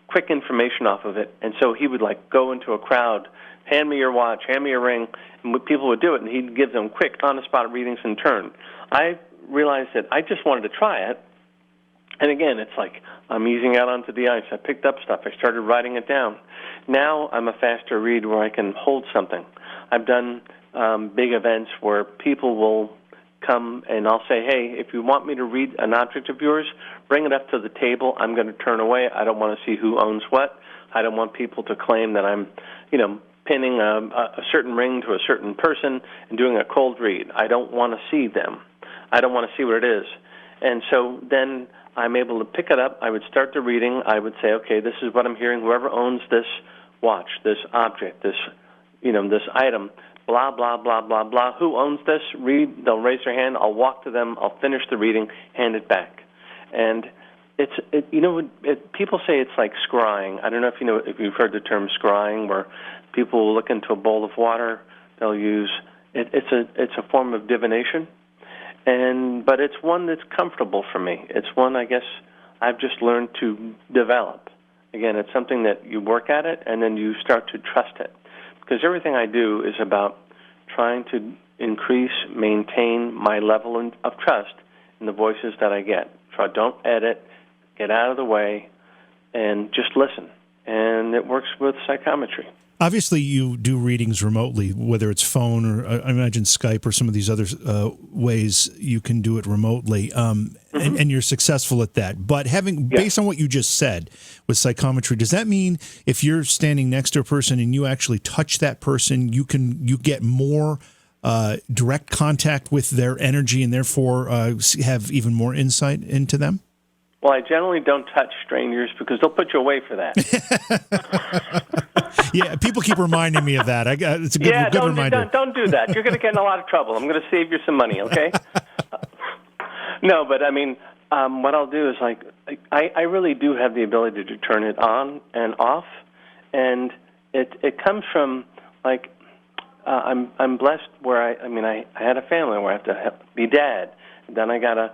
quick information off of it. And so he would go into a crowd, hand me your watch, hand me your ring, and people would do it, and he'd give them quick, on-the-spot readings in turn. I realized that I just wanted to try it. And again, it's like I'm easing out onto the ice. I picked up stuff. I started writing it down. Now I'm a faster read where I can hold something. I've done big events where people will come and I'll say, hey, if you want me to read an object of yours, bring it up to the table. I'm going to turn away. I don't want to see who owns what. I don't want people to claim that I'm, pinning a certain ring to a certain person and doing a cold read. I don't want to see them. I don't want to see what it is. And so then I'm able to pick it up. I would start the reading. I would say, okay, this is what I'm hearing. Whoever owns this watch, this object, this item, blah, blah, blah, blah, blah. Who owns this? Read. They'll raise their hand. I'll walk to them. I'll finish the reading, hand it back. And people say it's like scrying. I don't know if you've heard the term scrying, where people will look into a bowl of water. They'll use it. It's a form of divination. But it's one that's comfortable for me. It's one, I guess, I've just learned to develop. Again, it's something that you work at it, and then you start to trust it. Because everything I do is about trying to increase, maintain my level of trust in the voices that I get. Don't edit, get out of the way, and just listen. And it works with psychometry. Obviously, you do readings remotely, whether it's phone or I imagine Skype or some of these other ways you can do it remotely, and you're successful at that. But based on what you just said with psychometry, does that mean if you're standing next to a person and you actually touch that person, you get more direct contact with their energy and therefore have even more insight into them? Well, I generally don't touch strangers because they'll put you away for that. Yeah, people keep reminding me of that. It's a good reminder. Don't do that. You're going to get in a lot of trouble. I'm going to save you some money, okay? No, but I mean, what I'll do is I really do have the ability to turn it on and off, and it comes from I'm blessed where I had a family where I have to be dad, and then I got to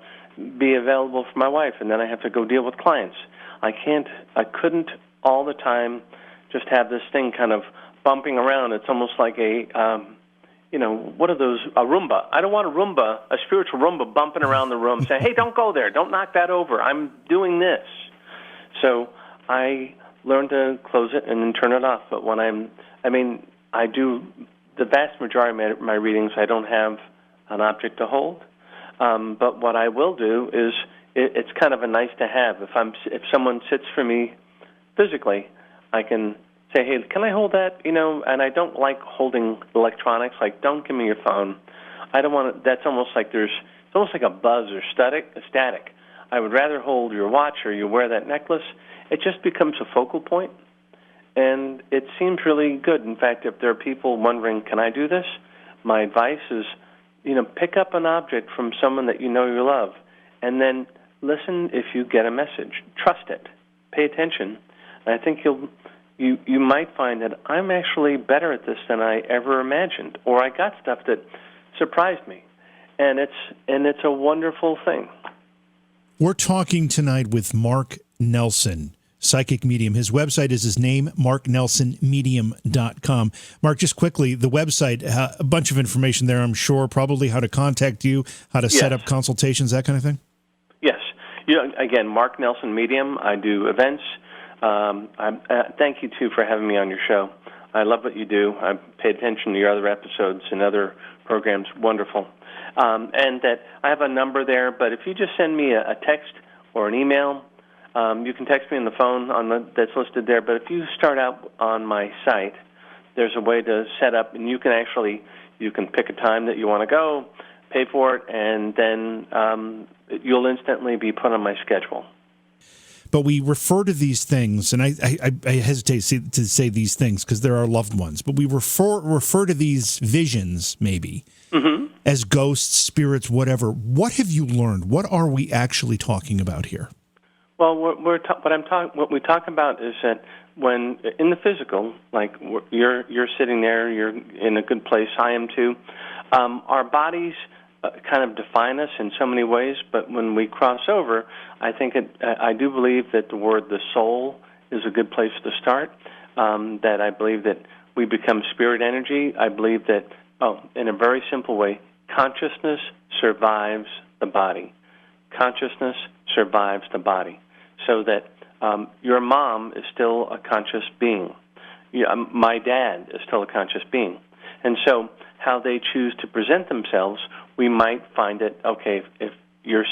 be available for my wife, and then I have to go deal with clients. I couldn't all the time just have this thing kind of bumping around. It's almost like what are those, a Roomba. I don't want a spiritual Roomba bumping around the room saying, hey, don't go there, don't knock that over, I'm doing this. So I learned to close it and then turn it off. But when I do the vast majority of my readings, I don't have an object to hold. But what I will do is it's kind of a nice to have. If someone sits for me physically, I can say, hey, can I hold that? And I don't like holding electronics. Like, don't give me your phone. I don't want to. That's almost like it's almost like a buzz or static. I would rather hold your watch or you wear that necklace. It just becomes a focal point, and it seems really good. In fact, if there are people wondering, can I do this? My advice is, pick up an object from someone that you know you love, and then listen if you get a message. Trust it. Pay attention. And I think you might find that I'm actually better at this than I ever imagined, or I got stuff that surprised me, and it's a wonderful thing. We're talking tonight with Mark Nelson, psychic medium. His website is his name, marknelsonmedium.com. Mark, just quickly, the website, a bunch of information there, I'm sure, probably how to contact you, how to set up consultations, that kind of thing? Yes. Again, Mark Nelson Medium. I do events. Thank you, too, for having me on your show. I love what you do. I pay attention to your other episodes and other programs. Wonderful. And that I have a number there, but if you just send me a text or an email, you can text me on the phone that's listed there. But if you start out on my site, there's a way to set up, and you can pick a time that you want to go, pay for it, and then you'll instantly be put on my schedule. But we refer to these things, and I hesitate to say these things because they're our loved ones, but we refer to these visions maybe as ghosts, spirits, whatever. What have you learned? What are we actually talking about here? Well, what we talk about is that when in the physical, like you're sitting there, you're in a good place. I am too. Our bodies kind of define us in so many ways, but when we cross over, I do believe that the soul is a good place to start. That I believe that we become spirit energy. I believe that, in a very simple way, consciousness survives the body. Consciousness survives the body. So that your mom is still a conscious being. My dad is still a conscious being. And so how they choose to present themselves, we might find it, okay, if you're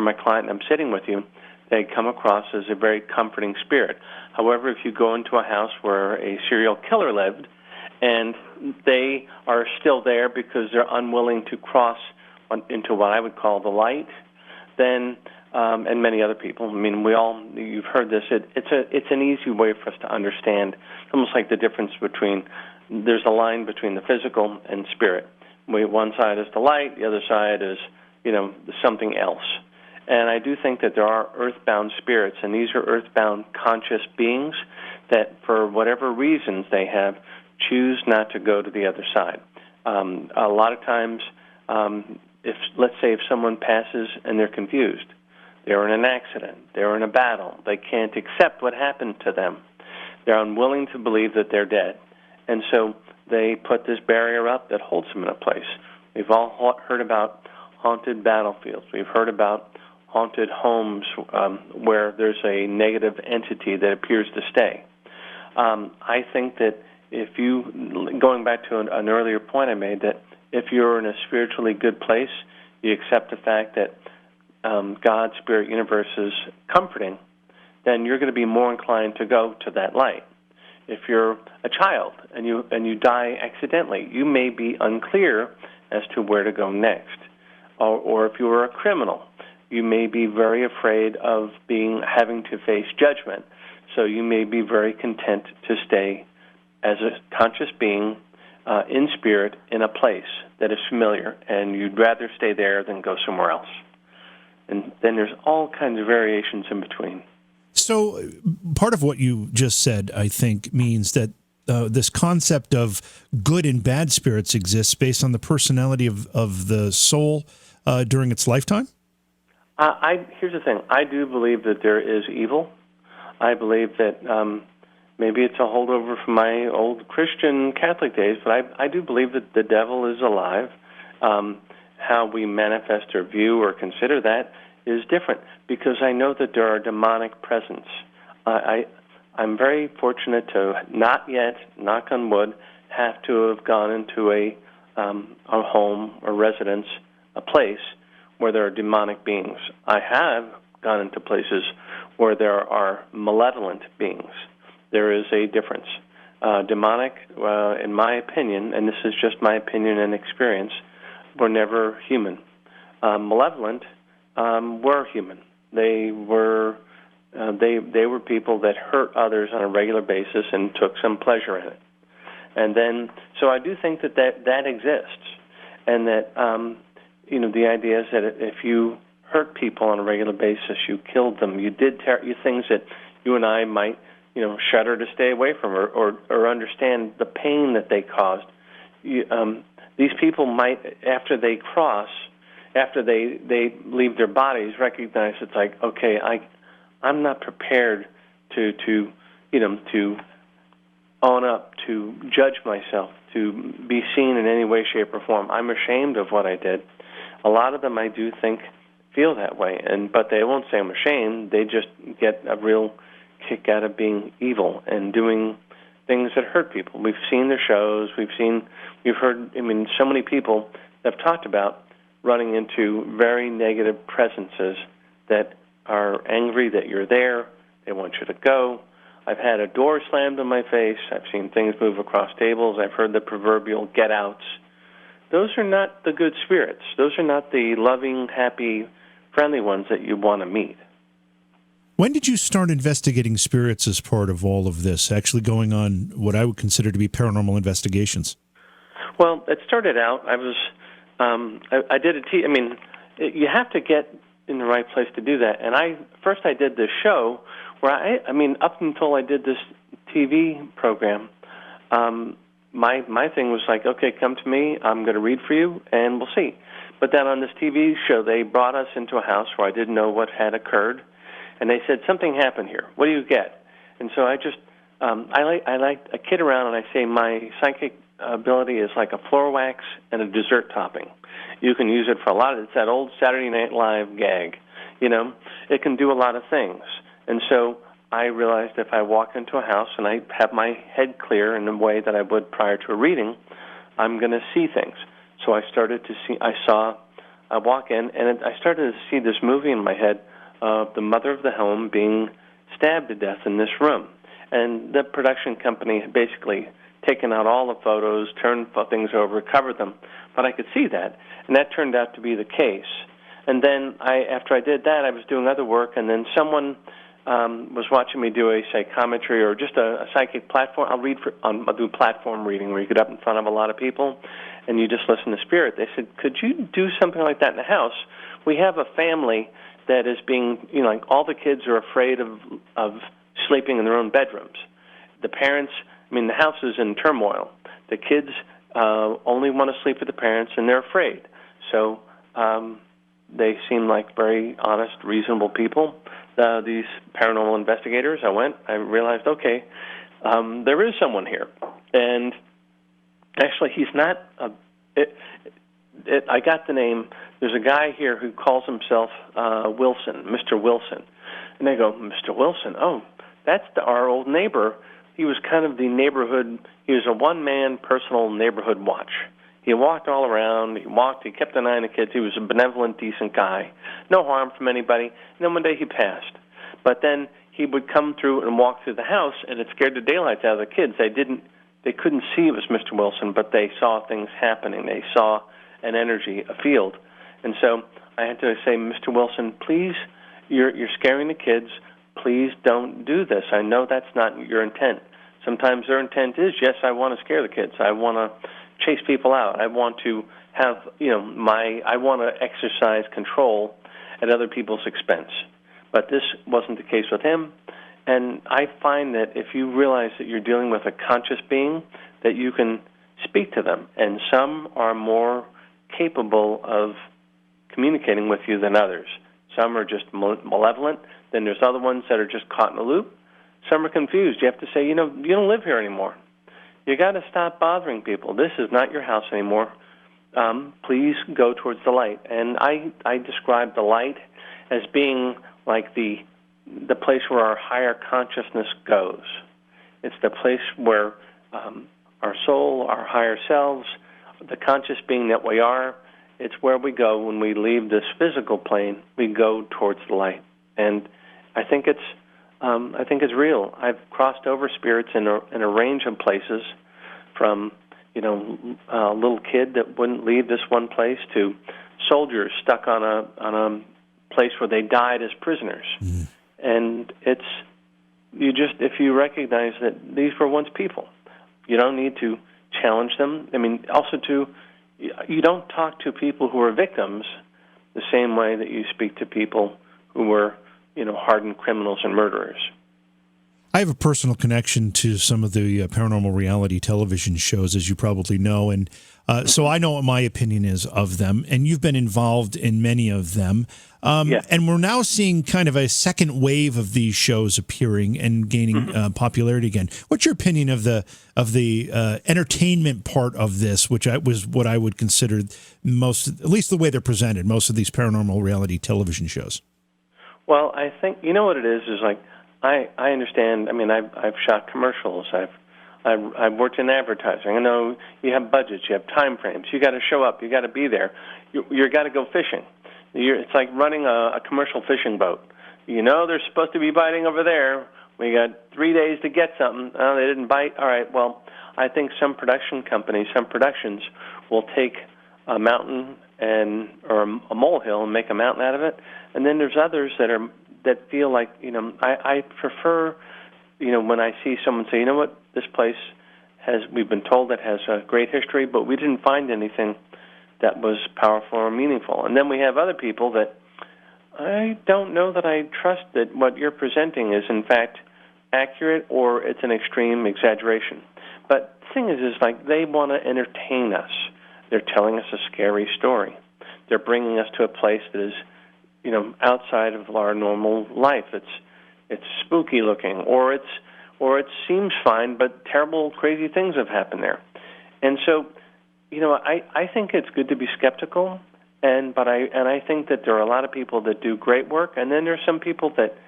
my client and I'm sitting with you, they come across as a very comforting spirit. However, if you go into a house where a serial killer lived and they are still there because they're unwilling to cross into what I would call the light, then and many other people. I mean, you've heard this. It's an easy way for us to understand. It's almost like the difference there's a line between the physical and spirit. One side is the light, the other side is, something else. And I do think that there are earthbound spirits, and these are earthbound conscious beings that, for whatever reasons they have, choose not to go to the other side. A lot of times, let's say if someone passes and they're confused, they're in an accident, they're in a battle, they can't accept what happened to them. They're unwilling to believe that they're dead. And so they put this barrier up that holds them in a place. We've all heard about haunted battlefields. We've heard about haunted homes where there's a negative entity that appears to stay. I think that going back to an earlier point I made, that if you're in a spiritually good place, you accept the fact that God, Spirit, Universe is comforting, then you're going to be more inclined to go to that light. If you're a child and you die accidentally, you may be unclear as to where to go next. Or if you were a criminal, you may be very afraid of having to face judgment. So you may be very content to stay as a conscious being in spirit in a place that is familiar, and you'd rather stay there than go somewhere else. And then there's all kinds of variations in between. So part of what you just said, I think, means that this concept of good and bad spirits exists based on the personality of the soul during its lifetime? Here's the thing. I do believe that there is evil. I believe that maybe it's a holdover from my old Christian Catholic days, but I do believe that the devil is alive. How we manifest or view or consider that is different, because I know that there are demonic presence. I'm very fortunate to not yet, knock on wood, have to have gone into a a home or residence, a place where there are demonic beings. I have gone into places where there are malevolent beings. There is a difference. Demonic, in my opinion, and this is just my opinion and experience, were never human. Malevolent were human. They were people that hurt others on a regular basis and took some pleasure in it. And then, so I do think that exists, and that the idea is that if you hurt people on a regular basis, you killed them, you did things that you and I might shudder to stay away from, or understand the pain that they caused. These people might, after they leave their bodies, recognize it's like, okay, I'm not prepared to own up, to judge myself, to be seen in any way, shape, or form. I'm ashamed of what I did. A lot of them, I do think, feel that way, but they won't say I'm ashamed. They just get a real kick out of being evil and doing things that hurt people. We've seen their shows. We've heard. So many people have talked about running into very negative presences that are angry that you're there. They want you to go. I've had a door slammed in my face. I've seen things move across tables. I've heard the proverbial get-outs. Those are not the good spirits. Those are not the loving, happy, friendly ones that you want to meet. When did you start investigating spirits as part of all of this, actually going on what I would consider to be paranormal investigations? Well, it started out, I did you have to get in the right place to do that. And I did this show where up until I did this TV program, my thing was like, okay, come to me, I'm going to read for you, and we'll see. But then on this TV show, they brought us into a house where I didn't know what had occurred, and they said, something happened here. What do you get? And so I just, I kid around and I say my psychic ability is like a floor wax and a dessert topping. You can use it for a lot of, it's that old Saturday Night Live gag. It can do a lot of things. And so I realized if I walk into a house and I have my head clear in the way that I would prior to a reading, I'm going to see things. So I started to see, I walk in, and I started to see this movie in my head of the mother of the home being stabbed to death in this room. And the production company had basically taken out all the photos, turned things over, covered them. But I could see that, and that turned out to be the case. And then after I did that, I was doing other work, and then someone was watching me do a psychometry or just a psychic platform. I'll do a platform reading where you get up in front of a lot of people and you just listen to spirit. They said, could you do something like that in the house? We have a family that is being, like all the kids are afraid of sleeping in their own bedrooms. The parents, the house is in turmoil. The kids only want to sleep with the parents, and they're afraid. So they seem like very honest, reasonable people. These paranormal investigators, I realized, okay, there is someone here. And actually, he's not, I got the name, there's a guy here who calls himself Wilson, Mr. Wilson. And they go, Mr. Wilson, oh, that's our old neighbor. He was kind of the neighborhood, he was a one-man personal neighborhood watch. He walked all around, he kept an eye on the kids, he was a benevolent, decent guy, no harm from anybody, and then one day he passed. But then he would come through and walk through the house, and it scared the daylights out of the kids. They couldn't see it was Mr. Wilson, but they saw things happening. They saw an energy, a field. And so I had to say, Mr. Wilson, please, you're scaring the kids, please don't do this. I know that's not your intent. Sometimes their intent is, yes, I want to scare the kids. I want to chase people out. I want to have, I want to exercise control at other people's expense. But this wasn't the case with him. And I find that if you realize that you're dealing with a conscious being, that you can speak to them. And some are more capable of communicating with you than others. Some are just malevolent. Then there's other ones that are just caught in a loop. Some are confused. You have to say, you don't live here anymore. You got to stop bothering people. This is not your house anymore. Please go towards the light. And I describe the light as being like the place where our higher consciousness goes. It's the place where our soul, our higher selves, the conscious being that we are, it's where we go when we leave this physical plane. We go towards the light, and I think it's real. I've crossed over spirits in a range of places, from a little kid that wouldn't leave this one place to soldiers stuck on a place where they died as prisoners. Mm. And it's if you recognize that these were once people, you don't need to challenge them. I mean, also you don't talk to people who are victims the same way that you speak to people who were, hardened criminals and murderers. I have a personal connection to some of the paranormal reality television shows, as you probably know, and so I know what my opinion is of them, and you've been involved in many of them. Yes. And we're now seeing kind of a second wave of these shows appearing and gaining popularity again. What's your opinion of the entertainment part of this, which was what I would consider at least the way they're presented, most of these paranormal reality television shows? Well, I think, what it is like, I understand. I mean, I've shot commercials. I've worked in advertising. I know you have budgets, you have time frames. You got to show up. You got to be there. You got to go fishing. It's like running a commercial fishing boat. They're supposed to be biting over there. We got 3 days to get something. Oh, they didn't bite. All right. Well, I think some production companies, some productions will take a mountain or a molehill and make a mountain out of it. And then there's others that feel like, I prefer, when I see someone say, what, this place we've been told it has a great history, but we didn't find anything that was powerful or meaningful. And then we have other people that I don't know that I trust that what you're presenting is in fact accurate or it's an extreme exaggeration. But the thing is like they want to entertain us. They're telling us a scary story. They're bringing us to a place that is, outside of our normal life. It's spooky looking, or it seems fine, but terrible, crazy things have happened there. And so, I think it's good to be skeptical, but I think that there are a lot of people that do great work, and then there's some people that,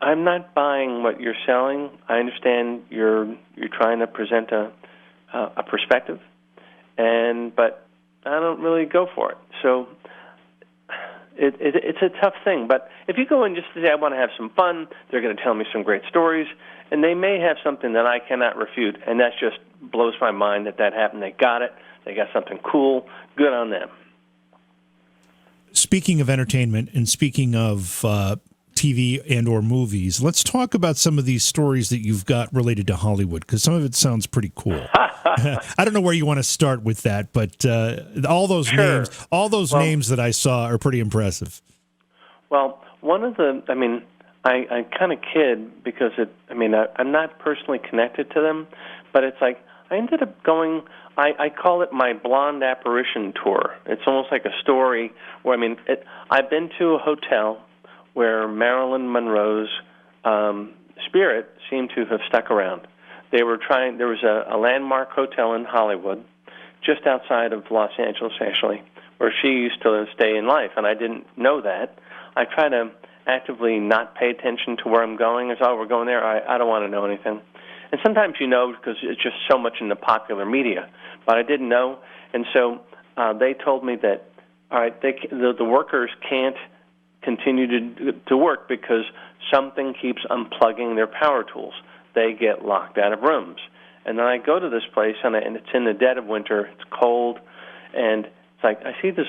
I'm not buying what you're selling. I understand you're trying to present a perspective, but I don't really go for it. So it's a tough thing. But if you go in just to say, I want to have some fun, they're going to tell me some great stories, and they may have something that I cannot refute, and that just blows my mind that happened. They got it. They got something cool. Good on them. Speaking of entertainment and speaking of TV and or movies, let's talk about some of these stories that you've got related to Hollywood, because some of it sounds pretty cool. I don't know where you want to start with that, but all those names that I saw are pretty impressive. Well, I kind of kid because I'm not personally connected to them, but it's like I ended up going. I call it my blonde apparition tour. It's almost like a story where I've been to a hotel where Marilyn Monroe's spirit seemed to have stuck around. There was a landmark hotel in Hollywood, just outside of Los Angeles, actually, where she used to stay in life, and I didn't know that. I try to actively not pay attention to where I'm going. It's, we're going there. I don't want to know anything. And sometimes because it's just so much in the popular media, but I didn't know. And so they told me that, all right, the workers can't continue to work because something keeps unplugging their power tools. They get locked out of rooms. And then I go to this place, and it's in the dead of winter. It's cold, and it's like I see this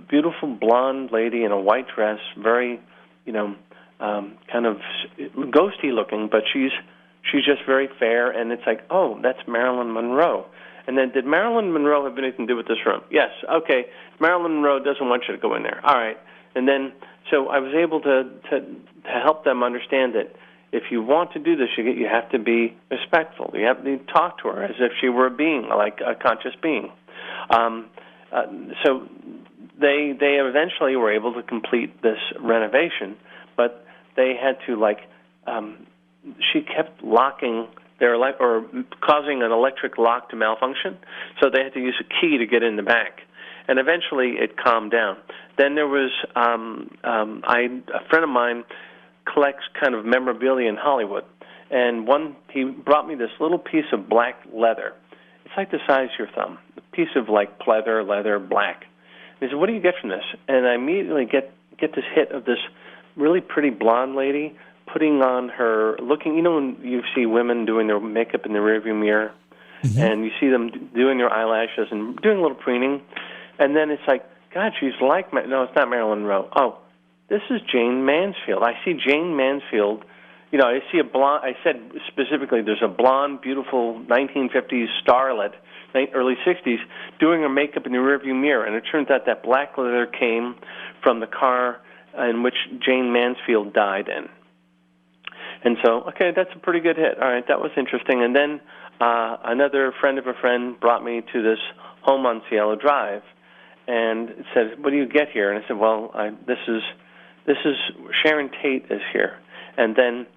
beautiful blonde lady in a white dress, very, kind of ghosty looking, but she's just very fair, and it's like, oh, that's Marilyn Monroe. And then, did Marilyn Monroe have anything to do with this room? Yes. Okay. Marilyn Monroe doesn't want you to go in there. All right. And then, so I was able to help them understand that if you want to do this, you have to be respectful. You have to talk to her as if she were a being, like a conscious being. So they eventually were able to complete this renovation, but they had to she kept locking or causing an electric lock to malfunction, so they had to use a key to get in the back. And eventually it calmed down. Then there was a friend of mine collects kind of memorabilia in Hollywood, and he brought me this little piece of black leather. It's like the size of your thumb, a piece of like pleather, leather, black. And he said, what do you get from this? And I immediately get this hit of this really pretty blonde lady putting on her, looking, you know when you see women doing their makeup in the rearview mirror, and you see them doing their eyelashes and doing a little preening, and then it's like, God, she's like, no, it's not Marilyn Monroe. Oh, this is Jane Mansfield. I see Jane Mansfield. You know, I see a blonde. I said specifically, there's a blonde, beautiful 1950s starlet, early 60s, doing her makeup in the rearview mirror, and it turns out that black leather came from the car in which Jane Mansfield died in. And so, okay, that's a pretty good hit. All right, that was interesting. And then another friend of a friend brought me to this home on Cielo Drive, and it said, "What do you get here?" And I said, "Well, this is Sharon Tate is here." And then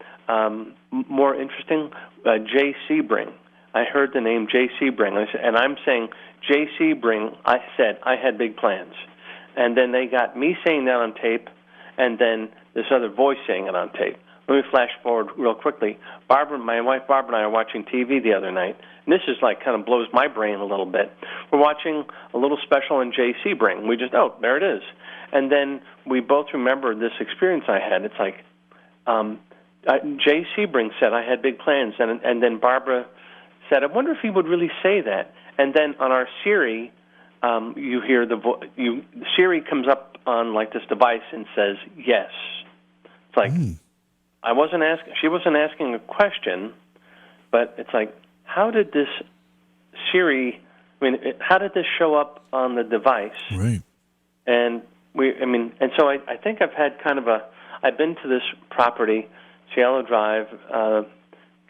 more interesting, Jay Sebring. I heard the name Jay Sebring, and I'm saying, Jay Sebring, I said, I had big plans. And then they got me saying that on tape, and then this other voice saying it on tape. Let me flash forward real quickly. My wife Barbara and I are watching TV the other night, and this is like kind of blows my brain a little bit. We're watching a little special on Jay Sebring. We just, oh, there it is. And then we both remembered this experience I had. It's like, Jay Sebring said I had big plans, and then Barbara said, I wonder if he would really say that. And then on our Siri, you hear Siri comes up on like this device and says yes. It's like she wasn't asking a question, but it's like, how did this Siri? How did this show up on the device? Right. And so I think I've had kind of I've been to this property, Cielo Drive.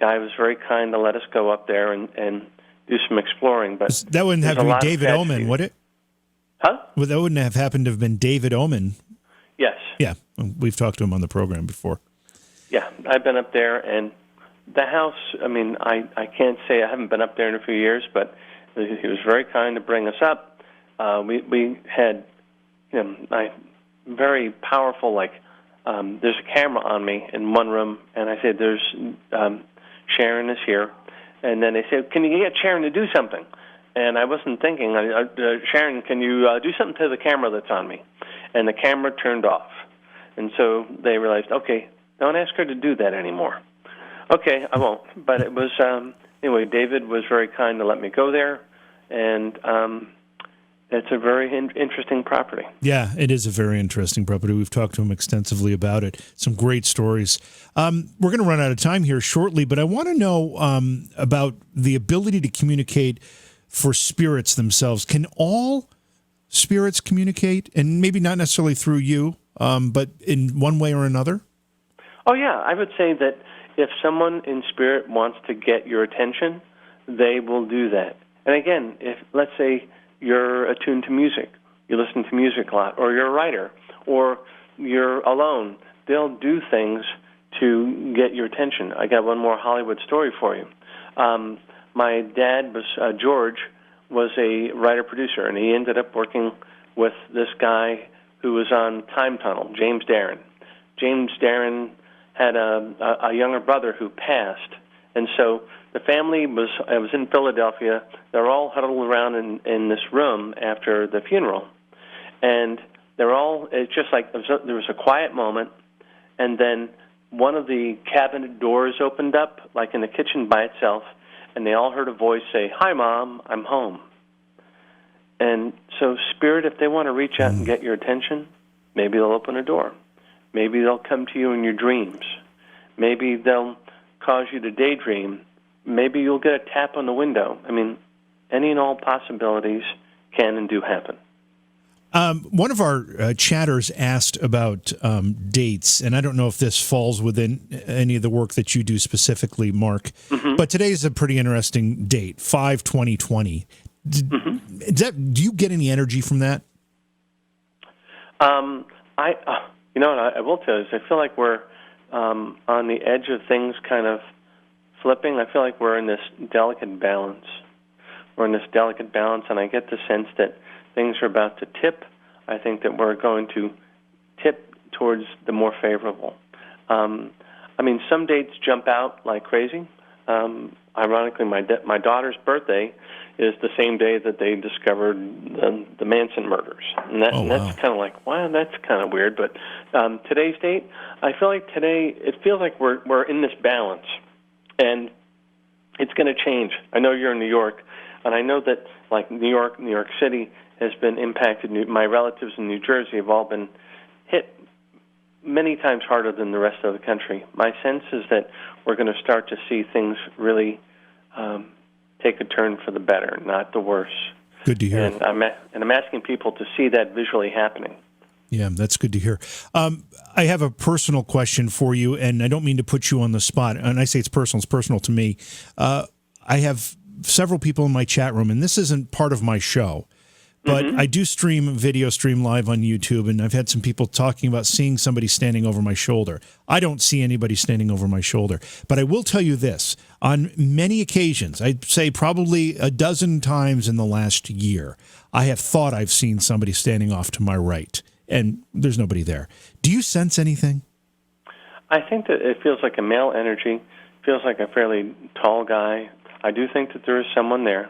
Guy was very kind to let us go up there and do some exploring. But that wouldn't have to be David Oman, would it? Huh? Well, that wouldn't have happened to have been David Oman. Yes. Yeah, we've talked to him on the program before. Yeah, I've been up there, and the house, I can't say I haven't been up there in a few years, but he was very kind to bring us up. We had very powerful, there's a camera on me in one room, and I said, there's Sharon is here. And then they said, can you get Sharon to do something? And I wasn't thinking, Sharon, can you do something to the camera that's on me? And the camera turned off. And so they realized, okay, don't ask her to do that anymore. Okay, I won't. But it was, anyway, David was very kind to let me go there, and it's a very interesting property. Yeah, it is a very interesting property. We've talked to him extensively about it. Some great stories. We're going to run out of time here shortly, but I want to know about the ability to communicate for spirits themselves. Can all spirits communicate, and maybe not necessarily through you, but in one way or another? Oh, yeah. I would say that if someone in spirit wants to get your attention, they will do that. And again, if, let's say, you're attuned to music, you listen to music a lot, or you're a writer, or you're alone, they'll do things to get your attention. I got one more Hollywood story for you. My dad was, George, was a writer-producer, and he ended up working with this guy who was on Time Tunnel, James Darren. James Darren had a younger brother who passed, and so the family was in Philadelphia. They're all huddled around in this room after the funeral, and it's just like there was a quiet moment, and then one of the cabinet doors opened up, like in the kitchen by itself, and they all heard a voice say, "Hi, Mom, I'm home." And so spirit, if they want to reach out and get your attention, maybe they'll open a door. Maybe they'll come to you in your dreams. Maybe they'll cause you to daydream. Maybe you'll get a tap on the window. Any and all possibilities can and do happen. One of our chatters asked about dates, and I don't know if this falls within any of the work that you do specifically, Mark, but today is a pretty interesting date, 5/20/20. Do you get any energy from that? I will tell you, I feel like we're on the edge of things kind of flipping. I feel like we're in this delicate balance. And I get the sense that things are about to tip. I think that we're going to tip towards the more favorable. Some dates jump out like crazy. ironically, my daughter's birthday is the same day that they discovered the Manson murders, and that's kind of like, wow, that's kind of weird. But today's date, I feel like today it feels like we're in this balance, and it's going to change. I know you're in New York, and I know that like New York City has been impacted. My relatives in New Jersey have all been hit many times harder than the rest of the country. My sense is that we're going to start to see things really take a turn for the better, not the worse. Good to hear. And I'm asking people to see that visually happening. Yeah, that's good to hear. I have a personal question for you, and I don't mean to put you on the spot. And I say it's personal to me. I have several people in my chat room, and this isn't part of my show, but I do stream live on YouTube, and I've had some people talking about seeing somebody standing over my shoulder. I don't see anybody standing over my shoulder, but I will tell you this. On many occasions, I'd say probably a dozen times in the last year, I have thought I've seen somebody standing off to my right, and there's nobody there. Do you sense anything? I think that it feels like a male energy, feels like a fairly tall guy. I do think that there is someone there.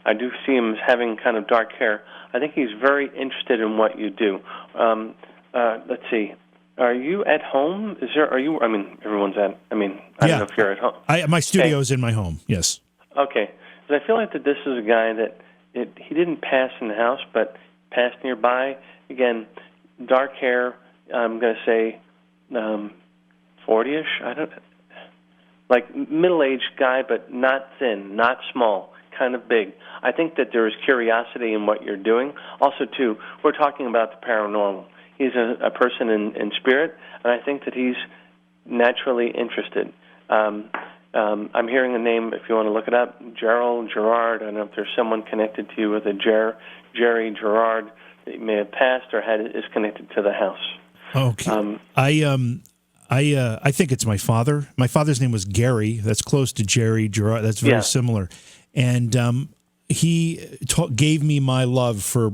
I do see him as having kind of dark hair. I think he's very interested in what you do. Let's see. Are you at home? Everyone's at. I don't know if you're at home. My studio is in my home. Yes. Okay. But I feel like that this is a guy that he didn't pass in the house, but passed nearby. Again, dark hair. I'm going to say 40ish. Like middle-aged guy, but not thin, not small. Kind of big. I think that there is curiosity in what you're doing. Also, too, we're talking about the paranormal. He's a person in spirit, and I think that he's naturally interested. I'm hearing a name, if you want to look it up, Gerald Gerard. I don't know if there's someone connected to you with a Jerry Gerard that may have passed or is connected to the house. Okay. I think it's my father. My father's name was Gary. That's close to Jerry Gerard. That's very similar. And he gave me my love for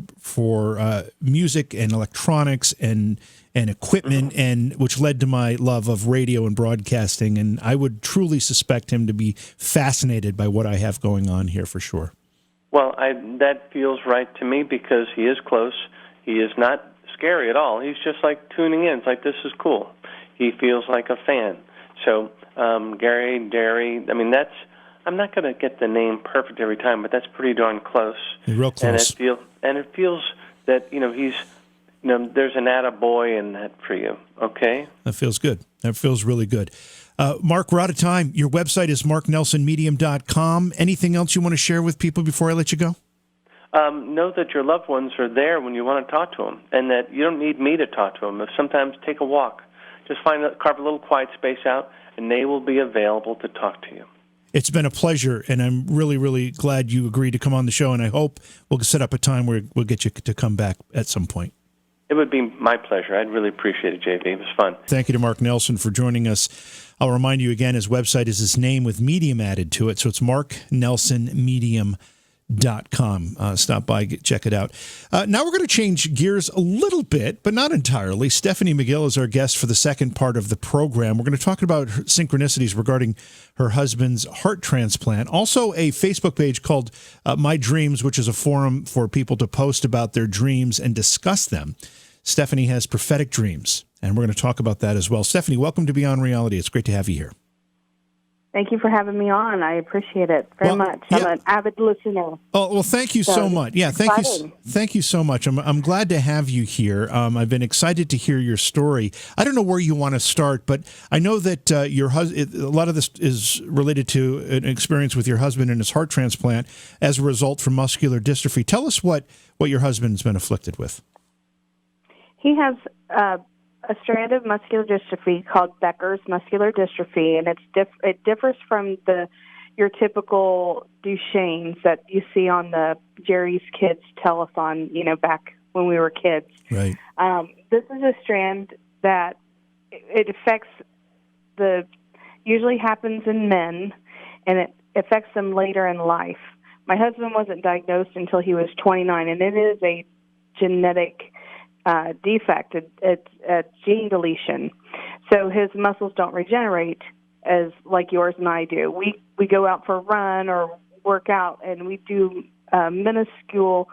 music and electronics and equipment, and which led to my love of radio and broadcasting. And I would truly suspect him to be fascinated by what I have going on here for sure. Well, that feels right to me because he is close. He is not scary at all. He's just like tuning in. It's like, this is cool. He feels like a fan. So Gary, that's. I'm not going to get the name perfect every time, but that's pretty darn close. Real close. And it feels that he's there's an attaboy in that for you. Okay. That feels good. That feels really good. Mark, we're out of time. Your website is marknelsonmedium.com. Anything else you want to share with people before I let you go? Know that your loved ones are there when you want to talk to them, and that you don't need me to talk to them. Sometimes take a walk. Just carve a little quiet space out, and they will be available to talk to you. It's been a pleasure, and I'm really, really glad you agreed to come on the show, and I hope we'll set up a time where we'll get you to come back at some point. It would be my pleasure. I'd really appreciate it, JV. It was fun. Thank you to Mark Nelson for joining us. I'll remind you again, his website is his name with medium added to it, so it's marknelsonmedium.com. Stop by, check it out. Now we're going to change gears a little bit, but not entirely. Stephanie McGill is our guest for the second part of the program. We're going to talk about synchronicities regarding her husband's heart transplant. Also, a Facebook page called My Dreams, which is a forum for people to post about their dreams and discuss them. Stephanie has prophetic dreams, and we're going to talk about that as well. Stephanie, welcome to Beyond Reality. It's great to have you here. Thank you for having me on. I appreciate it very much. I'm an avid listener. Oh, well, thank you so much. Yeah, thank you so much. I'm glad to have you here. I've been excited to hear your story. I don't know where you want to start, but I know that your husband. A lot of this is related to an experience with your husband and his heart transplant as a result from muscular dystrophy. Tell us what your husband's been afflicted with. He has a strand of muscular dystrophy called Becker's muscular dystrophy, and it differs from your typical Duchenne's that you see on the Jerry's Kids telethon, back when we were kids. Right. This is a strand that it affects usually happens in men, and it affects them later in life. My husband wasn't diagnosed until he was 29, and it is a genetic defect. It's a gene deletion. So his muscles don't regenerate as like yours and I do. We go out for a run or work out, and we do minuscule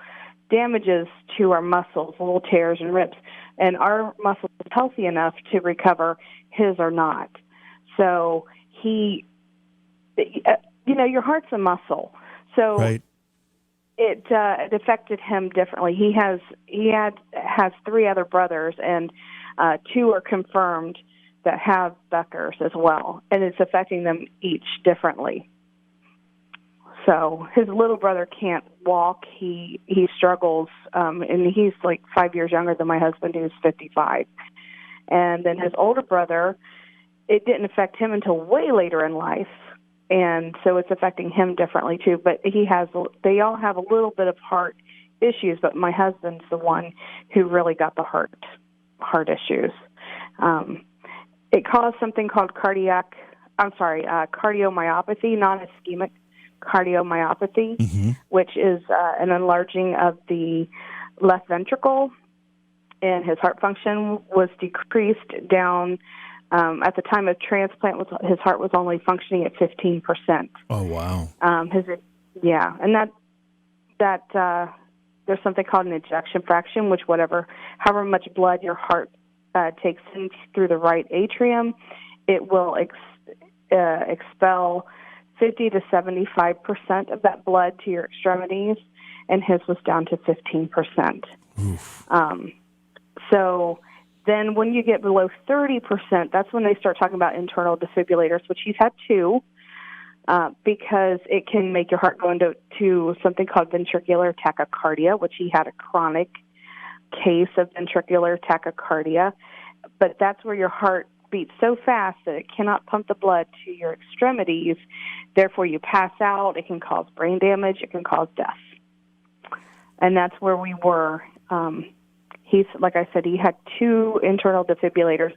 damages to our muscles, little tears and rips, and our muscles are healthy enough to recover. His are not. So your heart's a muscle. So right. it affected him differently. He has 3 other brothers, and 2 are confirmed that have Becker's as well, and it's affecting them each differently. So his little brother can't walk. He struggles, and he's like 5 years younger than my husband, who's 55. And then his older brother, it didn't affect him until way later in life, and so it's affecting him differently too. But they all have a little bit of heart issues, but my husband's the one who really got the heart issues. It caused something called cardiomyopathy, non-ischemic cardiomyopathy, which is an enlarging of the left ventricle, and his heart function was decreased down. At the time of transplant, his heart was only functioning at 15%. Oh, wow. And that there's something called an ejection fraction, which however much blood your heart takes in through the right atrium, it will expel 50 to 75% of that blood to your extremities, and his was down to 15%. So then when you get below 30%, that's when they start talking about internal defibrillators, which he's had 2, because it can make your heart go into something called ventricular tachycardia, which he had a chronic case of ventricular tachycardia. But that's where your heart beats so fast that it cannot pump the blood to your extremities. Therefore, you pass out. It can cause brain damage. It can cause death. And that's where we were. Like I said, he had 2 internal defibrillators,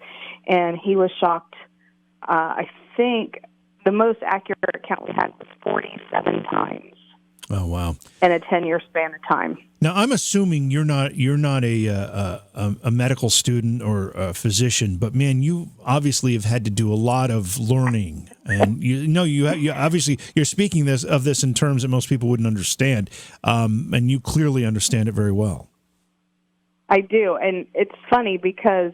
and he was shocked. I think the most accurate count we had was 47 times. Oh, wow! In a 10-year span of time. Now, I'm assuming you're not a medical student or a physician, but man, you obviously have had to do a lot of learning, and you obviously you're speaking of this in terms that most people wouldn't understand, and you clearly understand it very well. I do, and it's funny because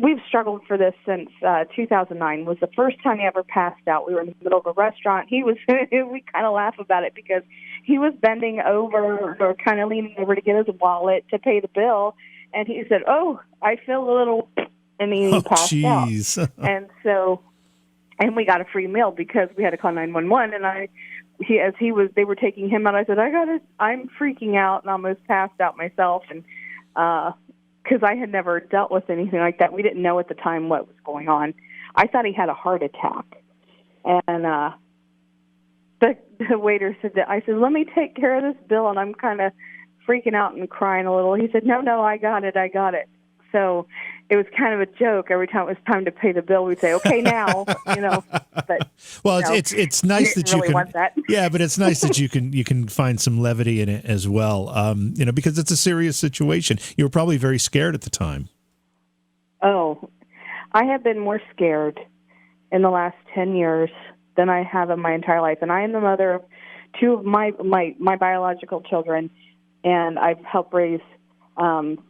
we've struggled for this since 2009 was the first time he ever passed out. We were in the middle of a restaurant. We kind of laugh about it because he was bending over or kind of leaning over to get his wallet to pay the bill, and he said, "Oh, I feel a little," and he passed out. And so, and we got a free meal because we had to call 911. And they were taking him out. I said, I'm freaking out and almost passed out myself, and because I had never dealt with anything like that. We didn't know at the time what was going on. I thought he had a heart attack. And the waiter said that. I said, let me take care of this bill, and I'm kind of freaking out and crying a little. He said, no, I got it. So it was kind of a joke. Every time it was time to pay the bill, we'd say, okay, now, But well, it's nice that you really can. Yeah, but it's nice that you can find some levity in it as well. Because it's a serious situation. You were probably very scared at the time. Oh, I have been more scared in the last 10 years than I have in my entire life, and I am the mother of 2 of my biological children, and I've helped raise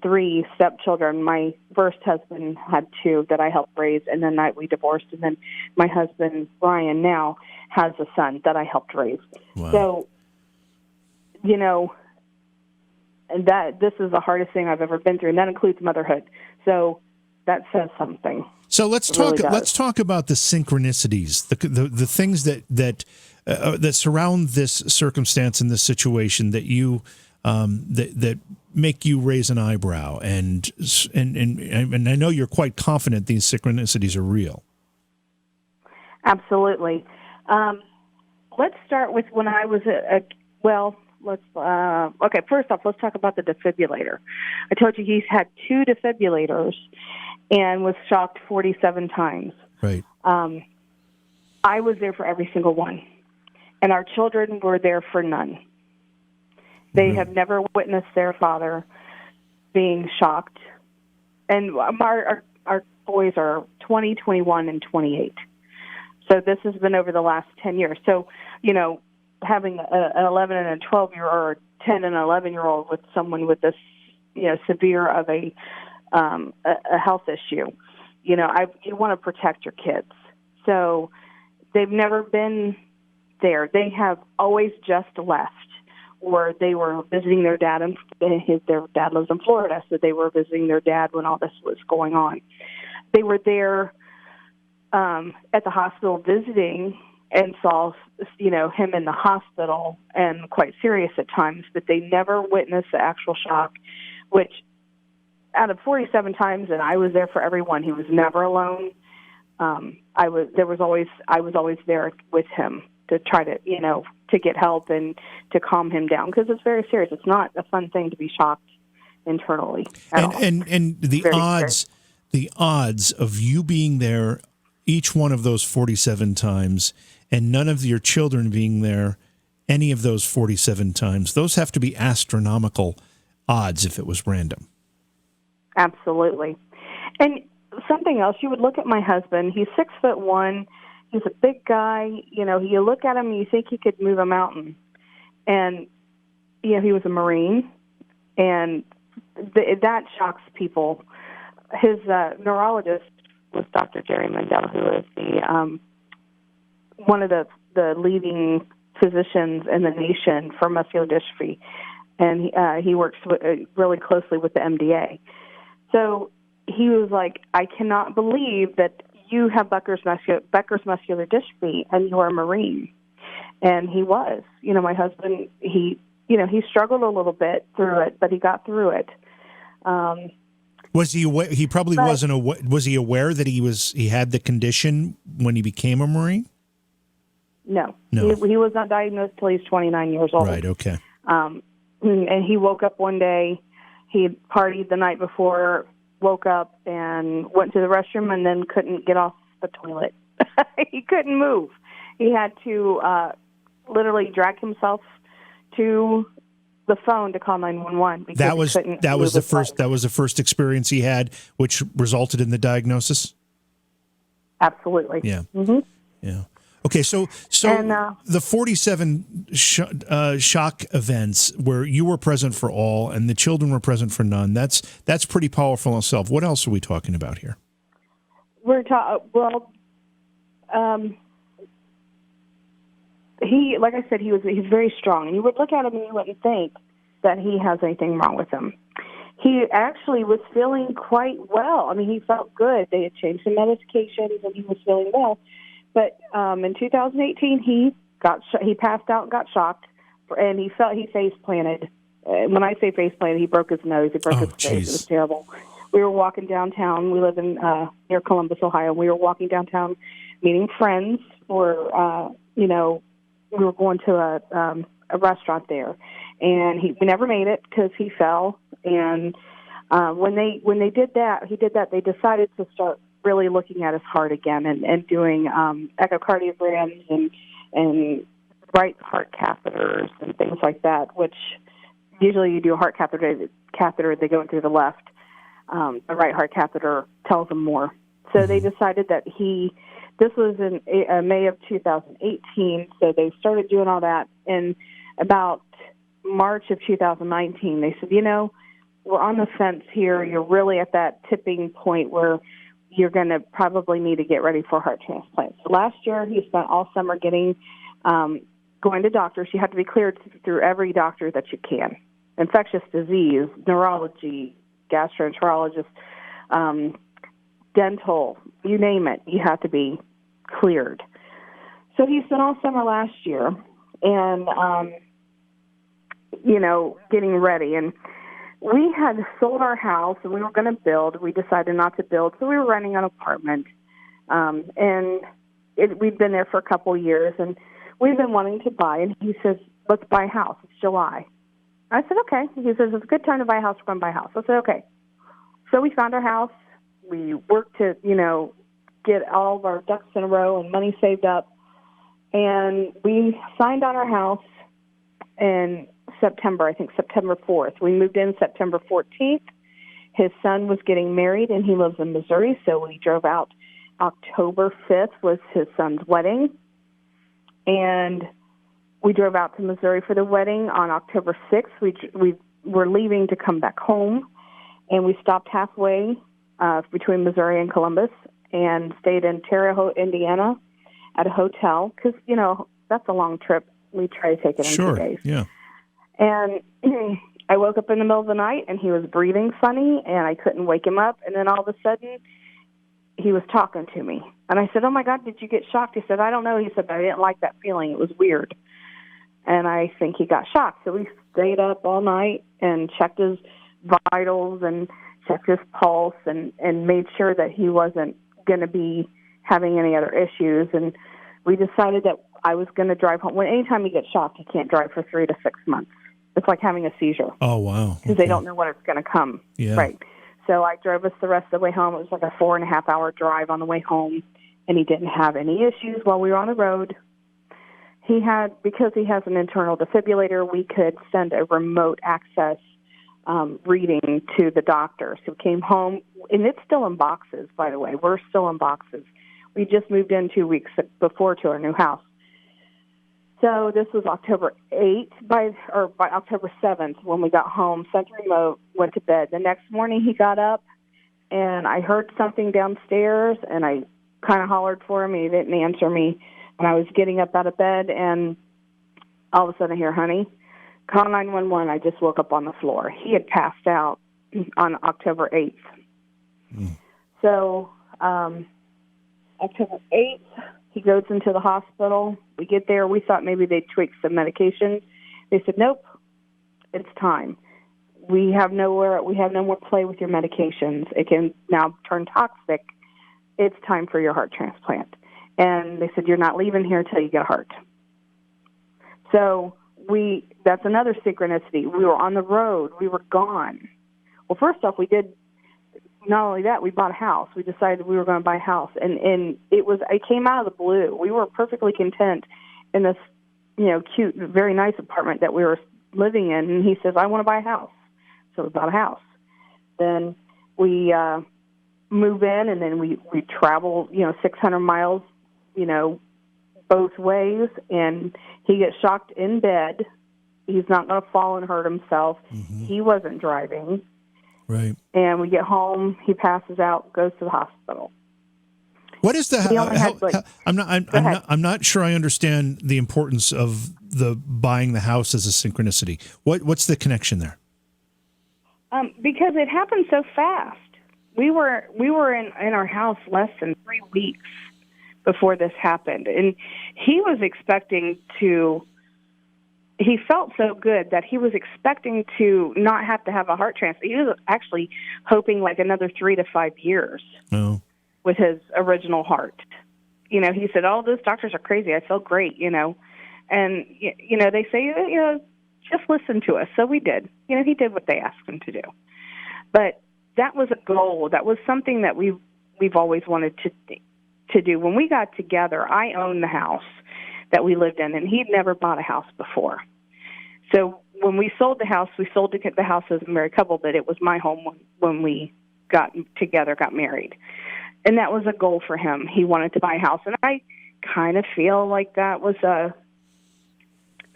3 stepchildren. My first husband had 2 that I helped raise, and then we divorced, and then my husband, Brian, now has a son that I helped raise. Wow. So, and this is the hardest thing I've ever been through, and that includes motherhood. So that says something. So let's talk. Let's talk about the synchronicities, the things that surround this circumstance and this situation that you that make you raise an eyebrow, and I know you're quite confident these synchronicities are real. Absolutely. Let's start with when I was okay, first off, let's talk about the defibrillator. I told you he's had 2 defibrillators and was shocked 47 times. Right. I was there for every single one, and our children were there for none. They have never witnessed their father being shocked. And our boys are 20, 21, and 28. So this has been over the last 10 years. So, having an 11 and a 12-year or 10 and 11-year-old with someone with this, severe of a health issue, you want to protect your kids. So they've never been there. They have always just left, or they were visiting their dad, and their dad lives in Florida, so they were visiting their dad when all this was going on. They were there at the hospital visiting and saw, him in the hospital and quite serious at times, but they never witnessed the actual shock, which out of 47 times, and I was there for every one, he was never alone. I was always there with him to try to, to get help and to calm him down, because it's very serious. It's not a fun thing to be shocked internally at all. And the very odds, scary. the odds of you being there each one of those 47 times and none of your children being there any of those 47 times, those have to be astronomical odds if it was random. Absolutely. And something else, you would look at my husband. He's 6'1". He's a big guy. You look at him and you think he could move a mountain. And, he was a Marine, and that shocks people. His neurologist was Dr. Jerry Mandel, who is the one of the leading physicians in the nation for muscular dystrophy, and he works really closely with the MDA. So he was like, I cannot believe that you have Becker's muscular dystrophy and you're a Marine. And he was. My husband, he struggled a little bit through it, but he got through it. Was he aware? He probably wasn't aware. Was he aware that he had the condition when he became a Marine? No. No. He was not diagnosed until he was 29 years old. Right, okay. And he woke up one day, he partied the night before, woke up and went to the restroom and then couldn't get off the toilet. He couldn't move. He had to literally drag himself to the phone to call 911 because that was the first leg. That was the first experience he had, which resulted in the diagnosis. Absolutely. Yeah. Mm-hmm. Yeah. Okay, so and, the 47 shock events where you were present for all and the children were present for none, that's pretty powerful in itself. What else are we talking about here? We're he, like I said, he's very strong, and you would look at him and you wouldn't think that he has anything wrong with him. He actually was feeling quite well. I mean, he felt good. They had changed the medications, and he was feeling well. But in 2018, he passed out and got shocked, and he face planted. When I say face planted, he broke his nose. He broke his face. It was terrible. We were walking downtown. We live in near Columbus, Ohio. We were walking downtown, meeting friends for we were going to a restaurant there, and we never made it because he fell. And when they did that, they decided to start really looking at his heart again and doing echocardiograms and right heart catheters and things like that, which usually you do a heart catheter, they go into the left. The right heart catheter tells them more. So they decided that this was in May of 2018, so they started doing all that. And about March of 2019, they said, we're on the fence here. You're really at that tipping point where you're going to probably need to get ready for heart transplant. So last year, he spent all summer going to doctors. You have to be cleared through every doctor that you can. Infectious disease, neurology, gastroenterologist, dental, you name it, you have to be cleared. So he spent all summer last year and, getting ready. And we had sold our house and we were going to build. We decided not to build, so we were renting an apartment. We'd been there for a couple of years, and we've been wanting to buy. And he says, let's buy a house. It's July. I said, okay. He says, it's a good time to buy a house. We're going to buy a house. I said, okay. So we found our house. We worked to, get all of our ducks in a row and money saved up. And we signed on our house in September 4th. We moved in September 14th. His son was getting married, and he lives in Missouri, so we drove out October 5th was his son's wedding, and we drove out to Missouri for the wedding. On October 6th, we were leaving to come back home, and we stopped halfway between Missouri and Columbus and stayed in Terre Haute, Indiana at a hotel because, that's a long trip. We try to take it in 2 days. Yeah. And I woke up in the middle of the night, and he was breathing funny, and I couldn't wake him up. And then all of a sudden, he was talking to me. And I said, "Oh, my God, did you get shocked?" He said, "I don't know." He said, "I didn't like that feeling. It was weird." And I think he got shocked. So we stayed up all night and checked his vitals and checked his pulse and made sure that he wasn't going to be having any other issues. And we decided that I was going to drive home. Anytime you get shocked, you can't drive for 3 to 6 months. It's like having a seizure. Oh, wow. Because they don't know when it's going to come. Yeah. Right. So I drove us the rest of the way home. It was like a 4.5-hour drive on the way home, and he didn't have any issues while we were on the road. Because he has an internal defibrillator, we could send a remote access reading to the doctor. So we came home, and it's still in boxes, by the way. We're still in boxes. We just moved in 2 weeks before to our new house. So this was October 8th. By October 7th, when we got home, sent a remote, went to bed. The next morning he got up, and I heard something downstairs, and I kind of hollered for him. He didn't answer me. And I was getting up out of bed, and all of a sudden I hear, "Honey, call 911. I just woke up on the floor." He had passed out on October 8th. So October 8th, he goes into the hospital. We get there. We thought maybe they'd tweak some medications. They said, "Nope, it's time. We have no more play with your medications. It can now turn toxic. It's time for your heart transplant." And they said, "You're not leaving here until you get a heart." So that's another synchronicity. We were on the road. We were gone. Well, first off, not only that, we bought a house. We decided we were going to buy a house. And it came out of the blue. We were perfectly content in this, cute, very nice apartment that we were living in. And he says, "I want to buy a house." So we bought a house. Then we move in, and then we travel, 600 miles, both ways. And he gets shocked in bed. He's not going to fall and hurt himself. Mm-hmm. He wasn't driving. Right. And we get home, he passes out, goes to the hospital. What is I'm not sure I understand the importance of the buying the house as a synchronicity. What's the connection there? Because it happened so fast. We were in our house less than 3 weeks before this happened, and he was expecting to. He felt so good that he was expecting to not have to have a heart transplant. He was actually hoping like another 3 to 5 years with his original heart. He said, "Oh, those doctors are crazy. I feel great, And, they say, just listen to us. So we did. He did what they asked him to do. But that was a goal. That was something that we've always wanted to do. When we got together, I owned the house that we lived in, and he'd never bought a house before. So when we sold the house as a married couple, but it was my home when we got together, got married. And that was a goal for him. He wanted to buy a house. And I kind of feel like that was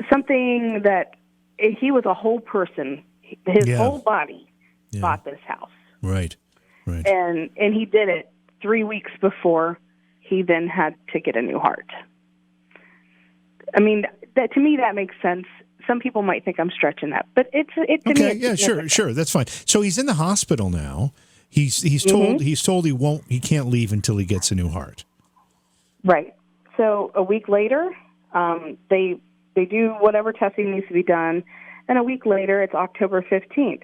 something that he was a whole person. His whole body bought this house. Right. And he did it 3 weeks before he then had to get a new heart. I mean, to me, that makes sense. Some people might think I'm stretching that, but it's okay. Yeah, sure, that's fine. So he's in the hospital now. He's told he can't leave until he gets a new heart. Right. So a week later, they do whatever testing needs to be done, and a week later, it's October 15th.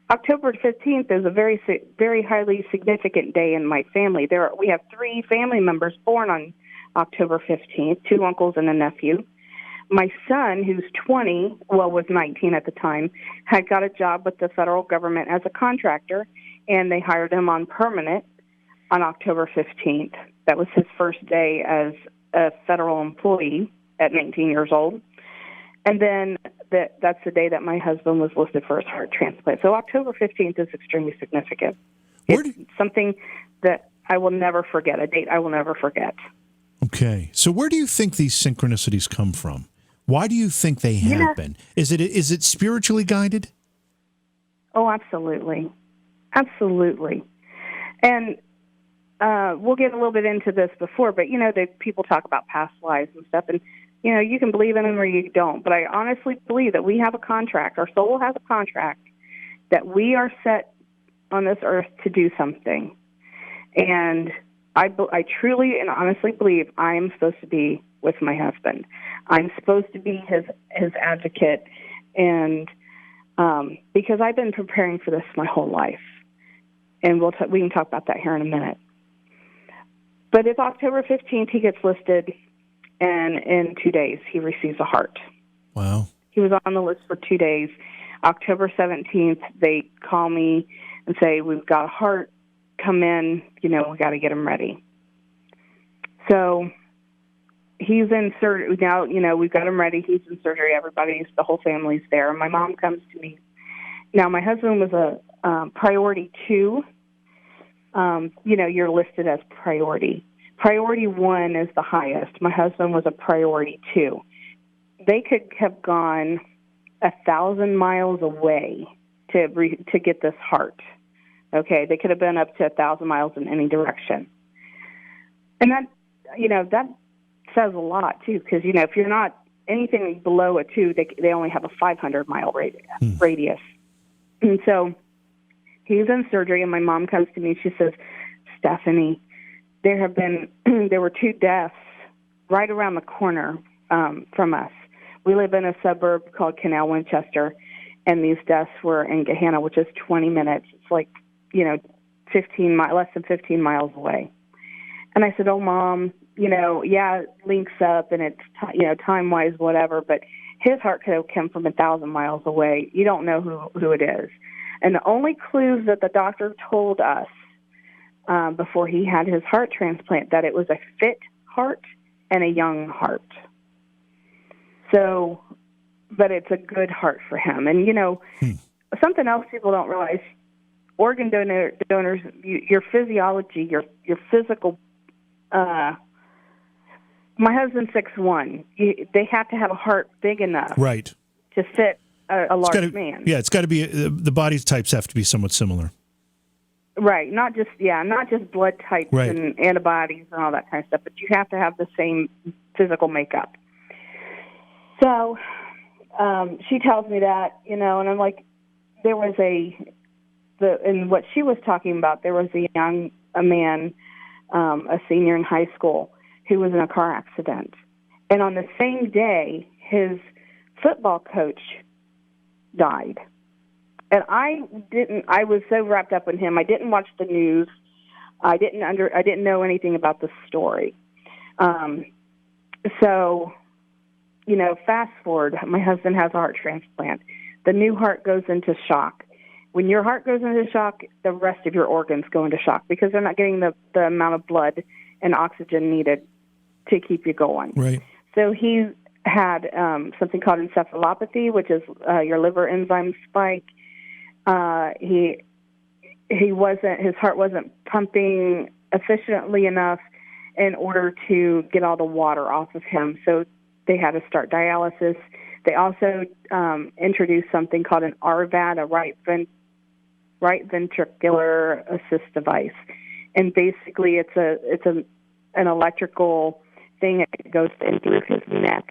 October 15th is a very, very highly significant day in my family. We have 3 family members born on October 15th, 2 uncles and a nephew. My son, who's 20, was 19 at the time, had got a job with the federal government as a contractor, and they hired him on permanent on October 15th. That was his first day as a federal employee at 19 years old. And then that's the day that my husband was listed for his heart transplant. So October 15th is extremely significant. It's something that I will never forget, a date I will never forget. Okay. So where do you think these synchronicities come from? Why do you think they happen? Is it spiritually guided? Oh, absolutely. Absolutely. And we'll get a little bit into this before, but, people talk about past lives and stuff, and, you can believe in them or you don't. But I honestly believe that we have a contract. Our soul has a contract that we are set on this earth to do something. And I truly and honestly believe I am supposed to be with my husband. I'm supposed to be his advocate, and because I've been preparing for this my whole life. And we can talk about that here in a minute. But it's October 15th, he gets listed, and in 2 days, he receives a heart. Wow. He was on the list for 2 days. October 17th, they call me and say, we've got a heart, come in, we got to get him ready. So he's in surgery. Now, we've got him ready. He's in surgery. The whole family's there. My mom comes to me. Now, my husband was a priority 2. You're listed as priority. Priority 1 is the highest. My husband was a priority 2. They could have gone 1,000 miles away to get this heart. Okay, they could have been up to 1,000 miles in any direction. And that says a lot, too, because, if you're not anything below a 2, they only have a 500-mile radius. And so he's in surgery, and my mom comes to me, and she says, Stephanie, there were 2 deaths right around the corner from us. We live in a suburb called Canal Winchester, and these deaths were in Gahanna, which is 20 minutes. It's like, less than 15 miles away. And I said, oh, Mom, it links up, and it's, time-wise, whatever, but his heart could have come from 1,000 miles away. You don't know who it is. And the only clues that the doctor told us before he had his heart transplant, that it was a fit heart and a young heart. So, but it's a good heart for him. And, something else people don't realize, organ donors, your physiology, your physical, my husband's 6'1". They have to have a heart big enough right to fit a large man. Yeah, it's got to be, the body types have to be somewhat similar. Right, not just blood types right. and antibodies and all that kind of stuff, but you have to have the same physical makeup. So she tells me that, and I'm like, there was and what she was talking about, there was a man, a senior in high school, who was in a car accident. And on the same day, his football coach died. And I was so wrapped up in him. I didn't watch the news. I didn't know anything about the story. So, fast forward, my husband has a heart transplant. The new heart goes into shock. When your heart goes into shock, the rest of your organs go into shock because they're not getting the amount of blood and oxygen needed to keep you going. Right. So he had something called encephalopathy, which is your liver enzyme spike. His heart wasn't pumping efficiently enough in order to get all the water off of him. So they had to start dialysis. They also introduced something called an RVAD, a right ventricular assist device, and basically it's an electrical thing that goes in through his neck.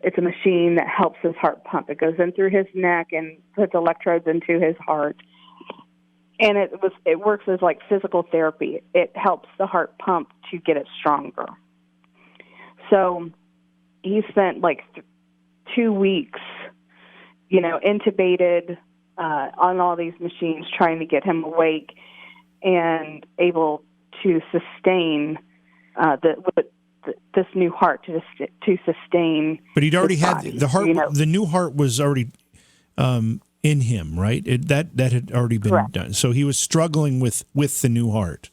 It's a machine that helps his heart pump. It goes in through his neck and puts electrodes into his heart. And it works as like physical therapy. It helps the heart pump to get it stronger. So he spent like 2 weeks, intubated on all these machines, trying to get him awake and able to sustain this new heart to sustain. But he'd already had body, the heart. The new heart was already in him, right? That had already been Correct. done. So he was struggling with the new heart.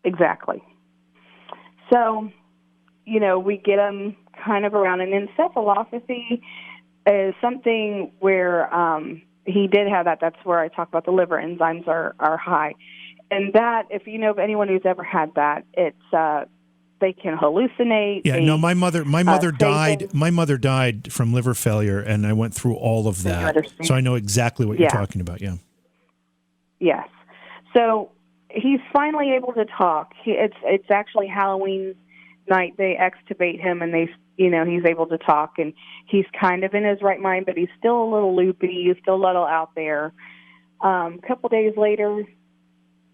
Exactly. So, we get him kind of around. And encephalopathy is something where he did have that. That's where I talk about the liver enzymes are high. And that, if you know of anyone who's ever had that, it's they can hallucinate. Yeah, no, my mother died. things. My mother died from liver failure, and I went through all of that, so I know exactly what you're talking about. Yeah. Yes. So he's finally able to talk. It's actually Halloween night. They extubate him, and he's able to talk, and he's kind of in his right mind, but he's still a little loopy. He's still a little out there. A couple days later,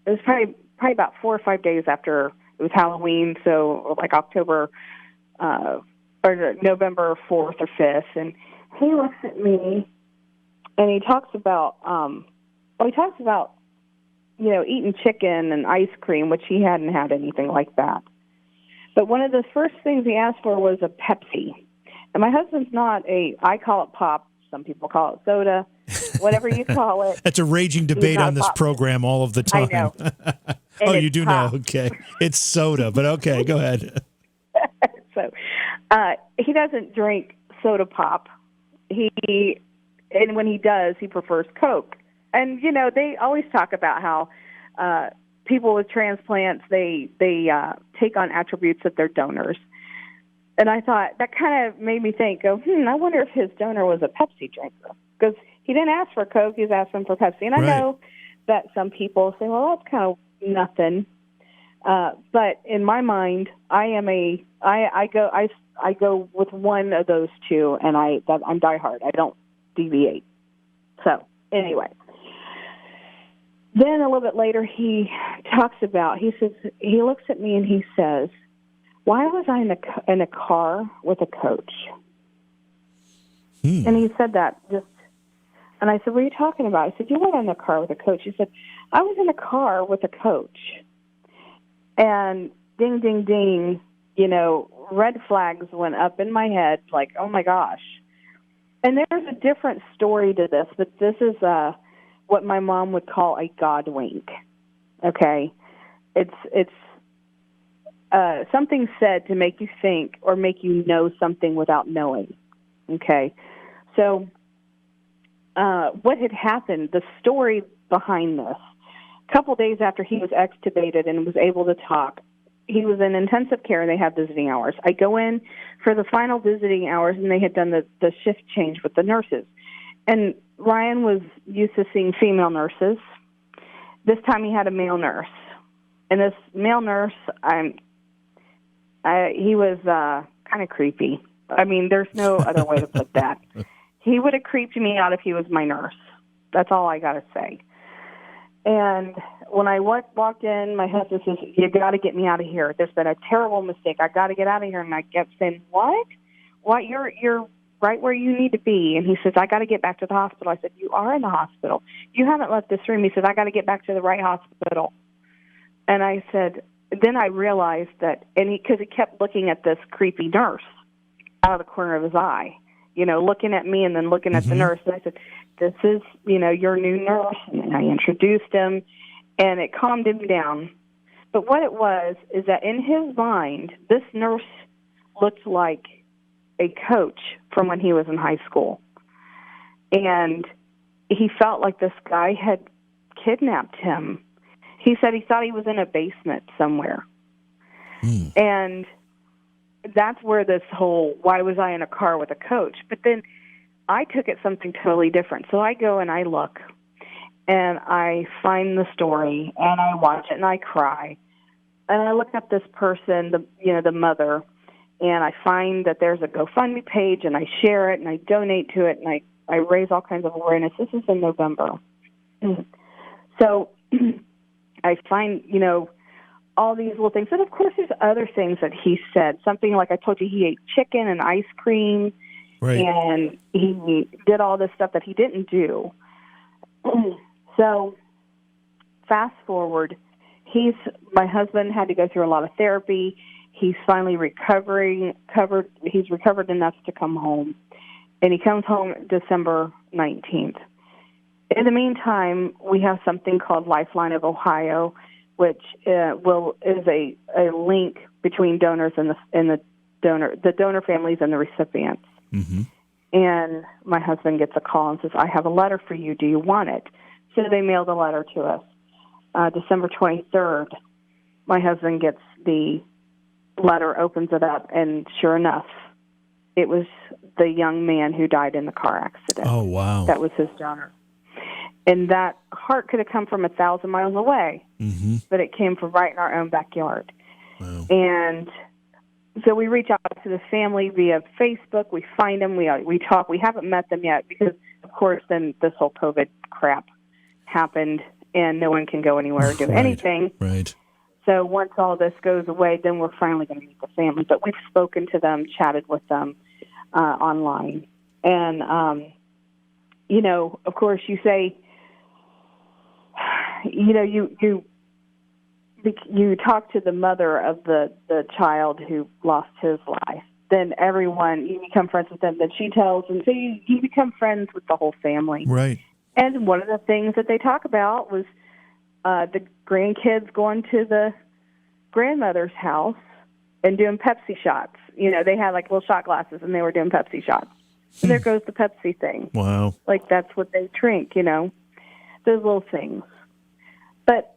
it was probably about 4 or 5 days after it was Halloween, so like October or November 4th or 5th, and he looks at me and he talks about eating chicken and ice cream, which he hadn't had anything like that. But one of the first things he asked for was a Pepsi. And my husband's I call it pop. Some people call it soda. Whatever you call it. That's a raging debate on this program all of the time. I know. Oh, you do pop. know. Okay. It's soda, but okay, go ahead. So he doesn't drink soda pop. And when he does, he prefers Coke. And, they always talk about how people with transplants, they take on attributes of their donors. And I thought, that kind of made me think, I wonder if his donor was a Pepsi drinker. Because he didn't ask for Coke, he was asking for Pepsi. And I know that some people say, well, that's kind of nothing. But in my mind, I go with one of those two, and I'm diehard. I don't deviate. So anyway, then a little bit later, he looks at me and he says, why was I in a car with a coach? And he said that and I said, what are you talking about? I said, you weren't in a car with a coach. He said, I was in a car with a coach. And ding, ding, ding, red flags went up in my head like, oh, my gosh. And there's a different story to this, but this is what my mom would call a God wink, okay? It's something said to make you think or make you know something without knowing, okay? So what had happened, the story behind this, a couple days after he was extubated and was able to talk, he was in intensive care and they had visiting hours. I go in for the final visiting hours and they had done the shift change with the nurses. And Ryan was used to seeing female nurses. This time he had a male nurse. And this male nurse, he was kind of creepy. I mean, there's no other way to put that. He would have creeped me out if he was my nurse. That's all I got to say. And when I walked in, my husband says, you got to get me out of here. There's been a terrible mistake. I got to get out of here. And I kept saying, what? What? You're right where you need to be. And he says, I got to get back to the hospital. I said, you are in the hospital. You haven't left this room. He says, I got to get back to the right hospital. And I said, then I realized that, because he kept looking at this creepy nurse out of the corner of his eye, looking at me and then looking at the nurse. And I said, this is, your new nurse. And I introduced him, and it calmed him down. But what it was is that in his mind, this nurse looked like a coach from when he was in high school. And he felt like this guy had kidnapped him. He said he thought he was in a basement somewhere. And that's where this whole, why was I in a car with a coach? But then I took it something totally different. So I go and I look, and I find the story, and I watch it, and I cry. And I look up this person, the mother, and I find that there's a GoFundMe page, and I share it, and I donate to it, and I raise all kinds of awareness. This is in November. So I find, all these little things. And, of course, there's other things that he said. Something like I told you, he ate chicken and ice cream, and he did all this stuff that he didn't do. So fast forward, my husband had to go through a lot of therapy. He's finally he's recovered enough to come home. And he comes home December 19th. In the meantime, we have something called Lifeline of Ohio, which is a link between donors and the donor families and the recipients. Mm-hmm. And my husband gets a call and says, I have a letter for you. Do you want it? So they mailed a letter to us. December 23rd, my husband gets the letter, opens it up, and sure enough, it was the young man who died in the car accident. Oh, wow. That was his donor. And that heart could have come from 1,000 miles away, but it came from right in our own backyard. Wow. And so we reach out to the family via Facebook. We find them. We talk. We haven't met them yet because, of course, then this whole COVID crap happened, and no one can go anywhere or do anything. Right. So once all this goes away, then we're finally going to meet the family. But we've spoken to them, chatted with them online. And, of course, you say, you talk to the mother of the child who lost his life. Then you become friends with them. Then she tells, and so you become friends with the whole family. Right. And one of the things that they talk about was the grandkids going to the grandmother's house and doing Pepsi shots. They had like little shot glasses, and they were doing Pepsi shots. So there goes the Pepsi thing. Wow. Like that's what they drink, those little things. But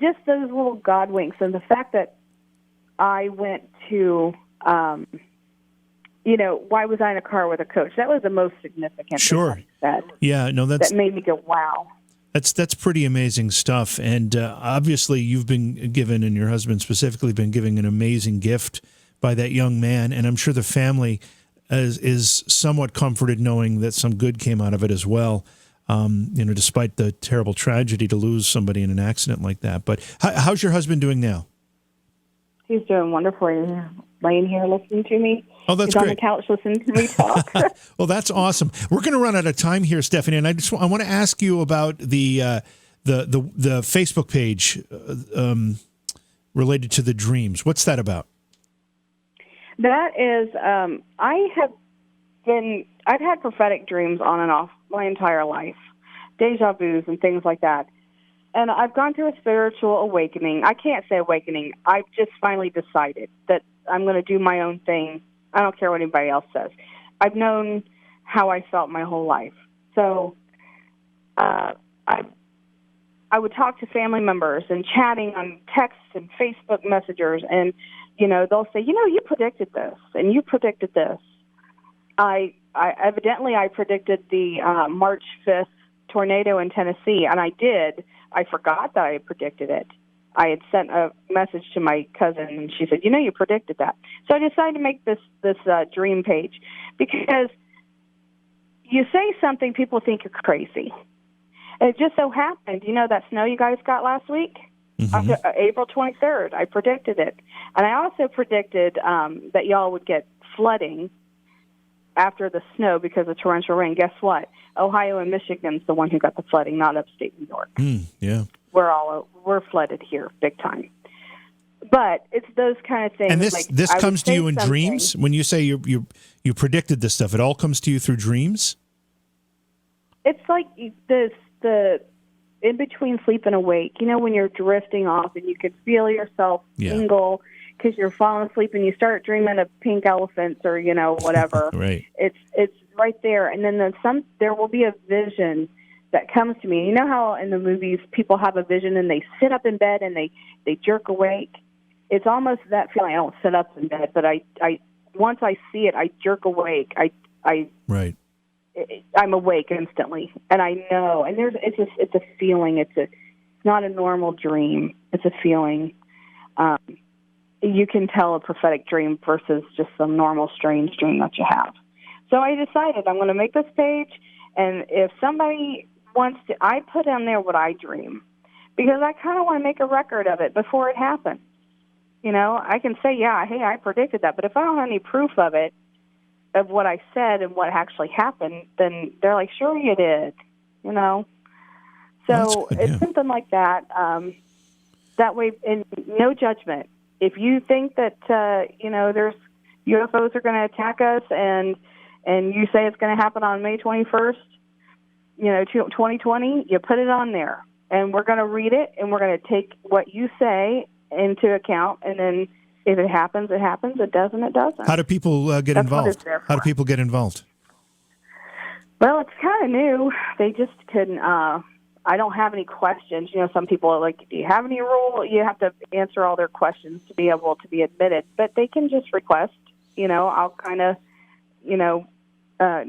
just those little God winks, and the fact that I went to, why was I in a car with a coach? That was the most significant Sure. thing I said. Yeah, no, that made me go, wow. That's pretty amazing stuff. And obviously you've been given, and your husband specifically, been given an amazing gift by that young man. And I'm sure the family is somewhat comforted knowing that some good came out of it as well. Despite the terrible tragedy to lose somebody in an accident like that. But how's your husband doing now? He's doing wonderfully. He's laying here listening to me. Oh, that's He's great. on the couch listening to me talk. Well, that's awesome. We're going to run out of time here, Stephanie, and I want to ask you about the Facebook page related to the dreams. What's that about? That is, I've had prophetic dreams on and off my entire life, deja vus and things like that. And I've gone through a spiritual awakening. I can't say awakening. I've just finally decided that I'm going to do my own thing. I don't care what anybody else says. I've known how I felt my whole life. So I would talk to family members and chatting on texts and Facebook messengers, and, they'll say, you predicted this, and you predicted this. I predicted the March 5th tornado in Tennessee, and I did. I forgot that I predicted it. I had sent a message to my cousin, and she said, you predicted that. So I decided to make this dream page because you say something, people think you're crazy. And it just so happened, that snow you guys got last week? April 23rd, I predicted it. And I also predicted that y'all would get flooding after the snow because of torrential rain. Guess what? Ohio and Michigan's the one who got the flooding, not upstate New York. Yeah. We're flooded here big time. But it's those kind of things. And this comes to you in dreams? When you say you predicted this stuff, it all comes to you through dreams? It's like the in between sleep and awake. When you're drifting off and you can feel yourself tingle because you're falling asleep and you start dreaming of pink elephants or whatever. Right. It's right there, and then there will be a vision that comes to me. You know how in the movies people have a vision and they sit up in bed and they jerk awake? It's almost that feeling. I don't sit up in bed, but I once I see it, I jerk awake. Right. I'm awake instantly, and I know. And it's a feeling. It's not a normal dream. It's a feeling. You can tell a prophetic dream versus just some normal strange dream that you have. So I decided I'm going to make this page, and if somebody wants to, I put on there what I dream because I kind of want to make a record of it before it happens. I can say, hey, I predicted that, but if I don't have any proof of it, of what I said and what actually happened, then they're like, sure you did, So good, it's something like that. That way, and no judgment. If you think that, there's UFOs are going to attack us and you say it's going to happen on May 21st, 2020, you put it on there. And we're going to read it, and we're going to take what you say into account, and then if it happens, it happens. It doesn't, it doesn't. How do people get involved? How do people get involved? Well, it's kind of new. They just can I don't have any questions. Some people are like, do you have any rule? You have to answer all their questions to be able to be admitted. But they can just request, I'll kind of,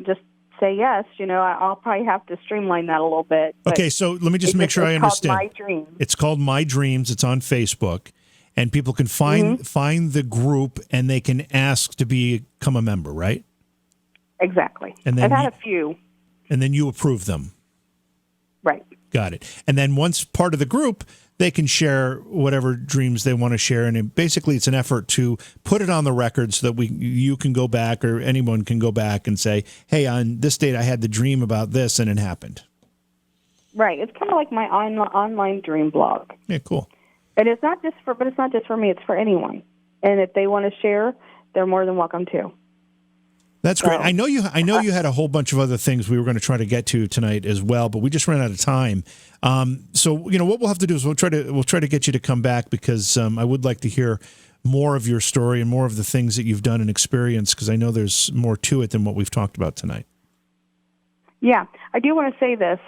just say yes. I'll probably have to streamline that a little bit. Okay, so let me just make sure I understand. It's called My Dreams. It's called My Dreams. It's on Facebook. And people can find the group, and they can ask to become a member, right? Exactly. And then I've had a few. And then you approve them. Right. Got it. And then once part of the group, they can share whatever dreams they want to share. And basically, it's an effort to put it on the record so that you can go back, or anyone can go back and say, hey, on this date, I had the dream about this, and it happened. Right. It's kind of like my online dream blog. Yeah, cool. And it's not just for me. It's for anyone. And if they want to share, they're more than welcome to. That's great. I know you had a whole bunch of other things we were going to try to get to tonight as well, but we just ran out of time. So what we'll have to do is we'll try to get you to come back, because I would like to hear more of your story and more of the things that you've done and experienced, because I know there's more to it than what we've talked about tonight. Yeah, I do want to say this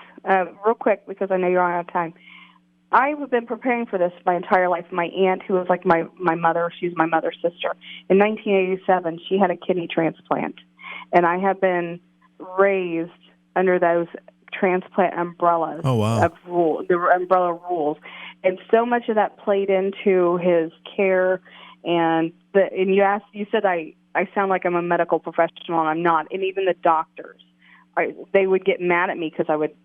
real quick, because I know you're out of time. I've been preparing for this my entire life. My aunt, who was like my mother, she's my mother's sister. In 1987, she had a kidney transplant. And I have been raised under those transplant umbrellas of the umbrella rules. And so much of that played into his care. And you said I sound like I'm a medical professional, and I'm not. And even the doctors, they would get mad at me because I would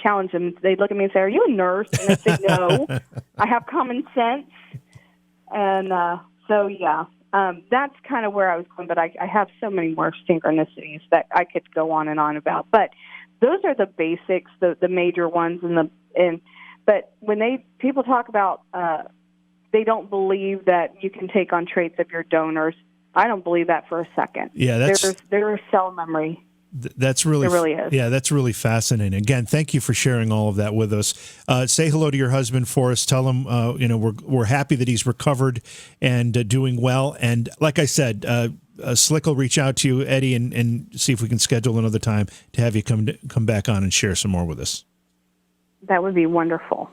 challenge them. They'd look at me and say, "Are you a nurse?" And I'd say, "No, I have common sense." And that's kind of where I was going. But I have so many more synchronicities that I could go on and on about. But those are the basics, the major ones. But when people talk about, they don't believe that you can take on traits of your donors. I don't believe that for a second. Yeah, there's cell memory. That's really, it really is. Yeah, that's really fascinating. Again, thank you for sharing all of that with us. Say hello to your husband for us. Tell him, we're happy that he's recovered and doing well. And like I said, Slick will reach out to you, Eddie, and see if we can schedule another time to have you come back on and share some more with us. That would be wonderful.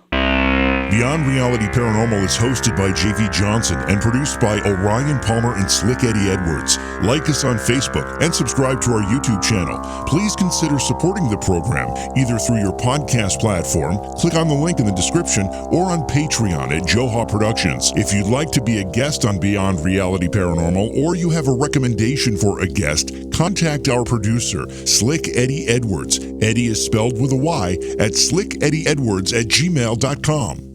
Beyond Reality Paranormal is hosted by J.V. Johnson and produced by Orion Palmer and Slick Eddie Edwards. Like us on Facebook and subscribe to our YouTube channel. Please consider supporting the program either through your podcast platform, click on the link in the description, or on Patreon at Joha Productions. If you'd like to be a guest on Beyond Reality Paranormal, or you have a recommendation for a guest, contact our producer, Slick Eddie Edwards. Eddie is spelled with a Y, at slickeddieedwards@gmail.com.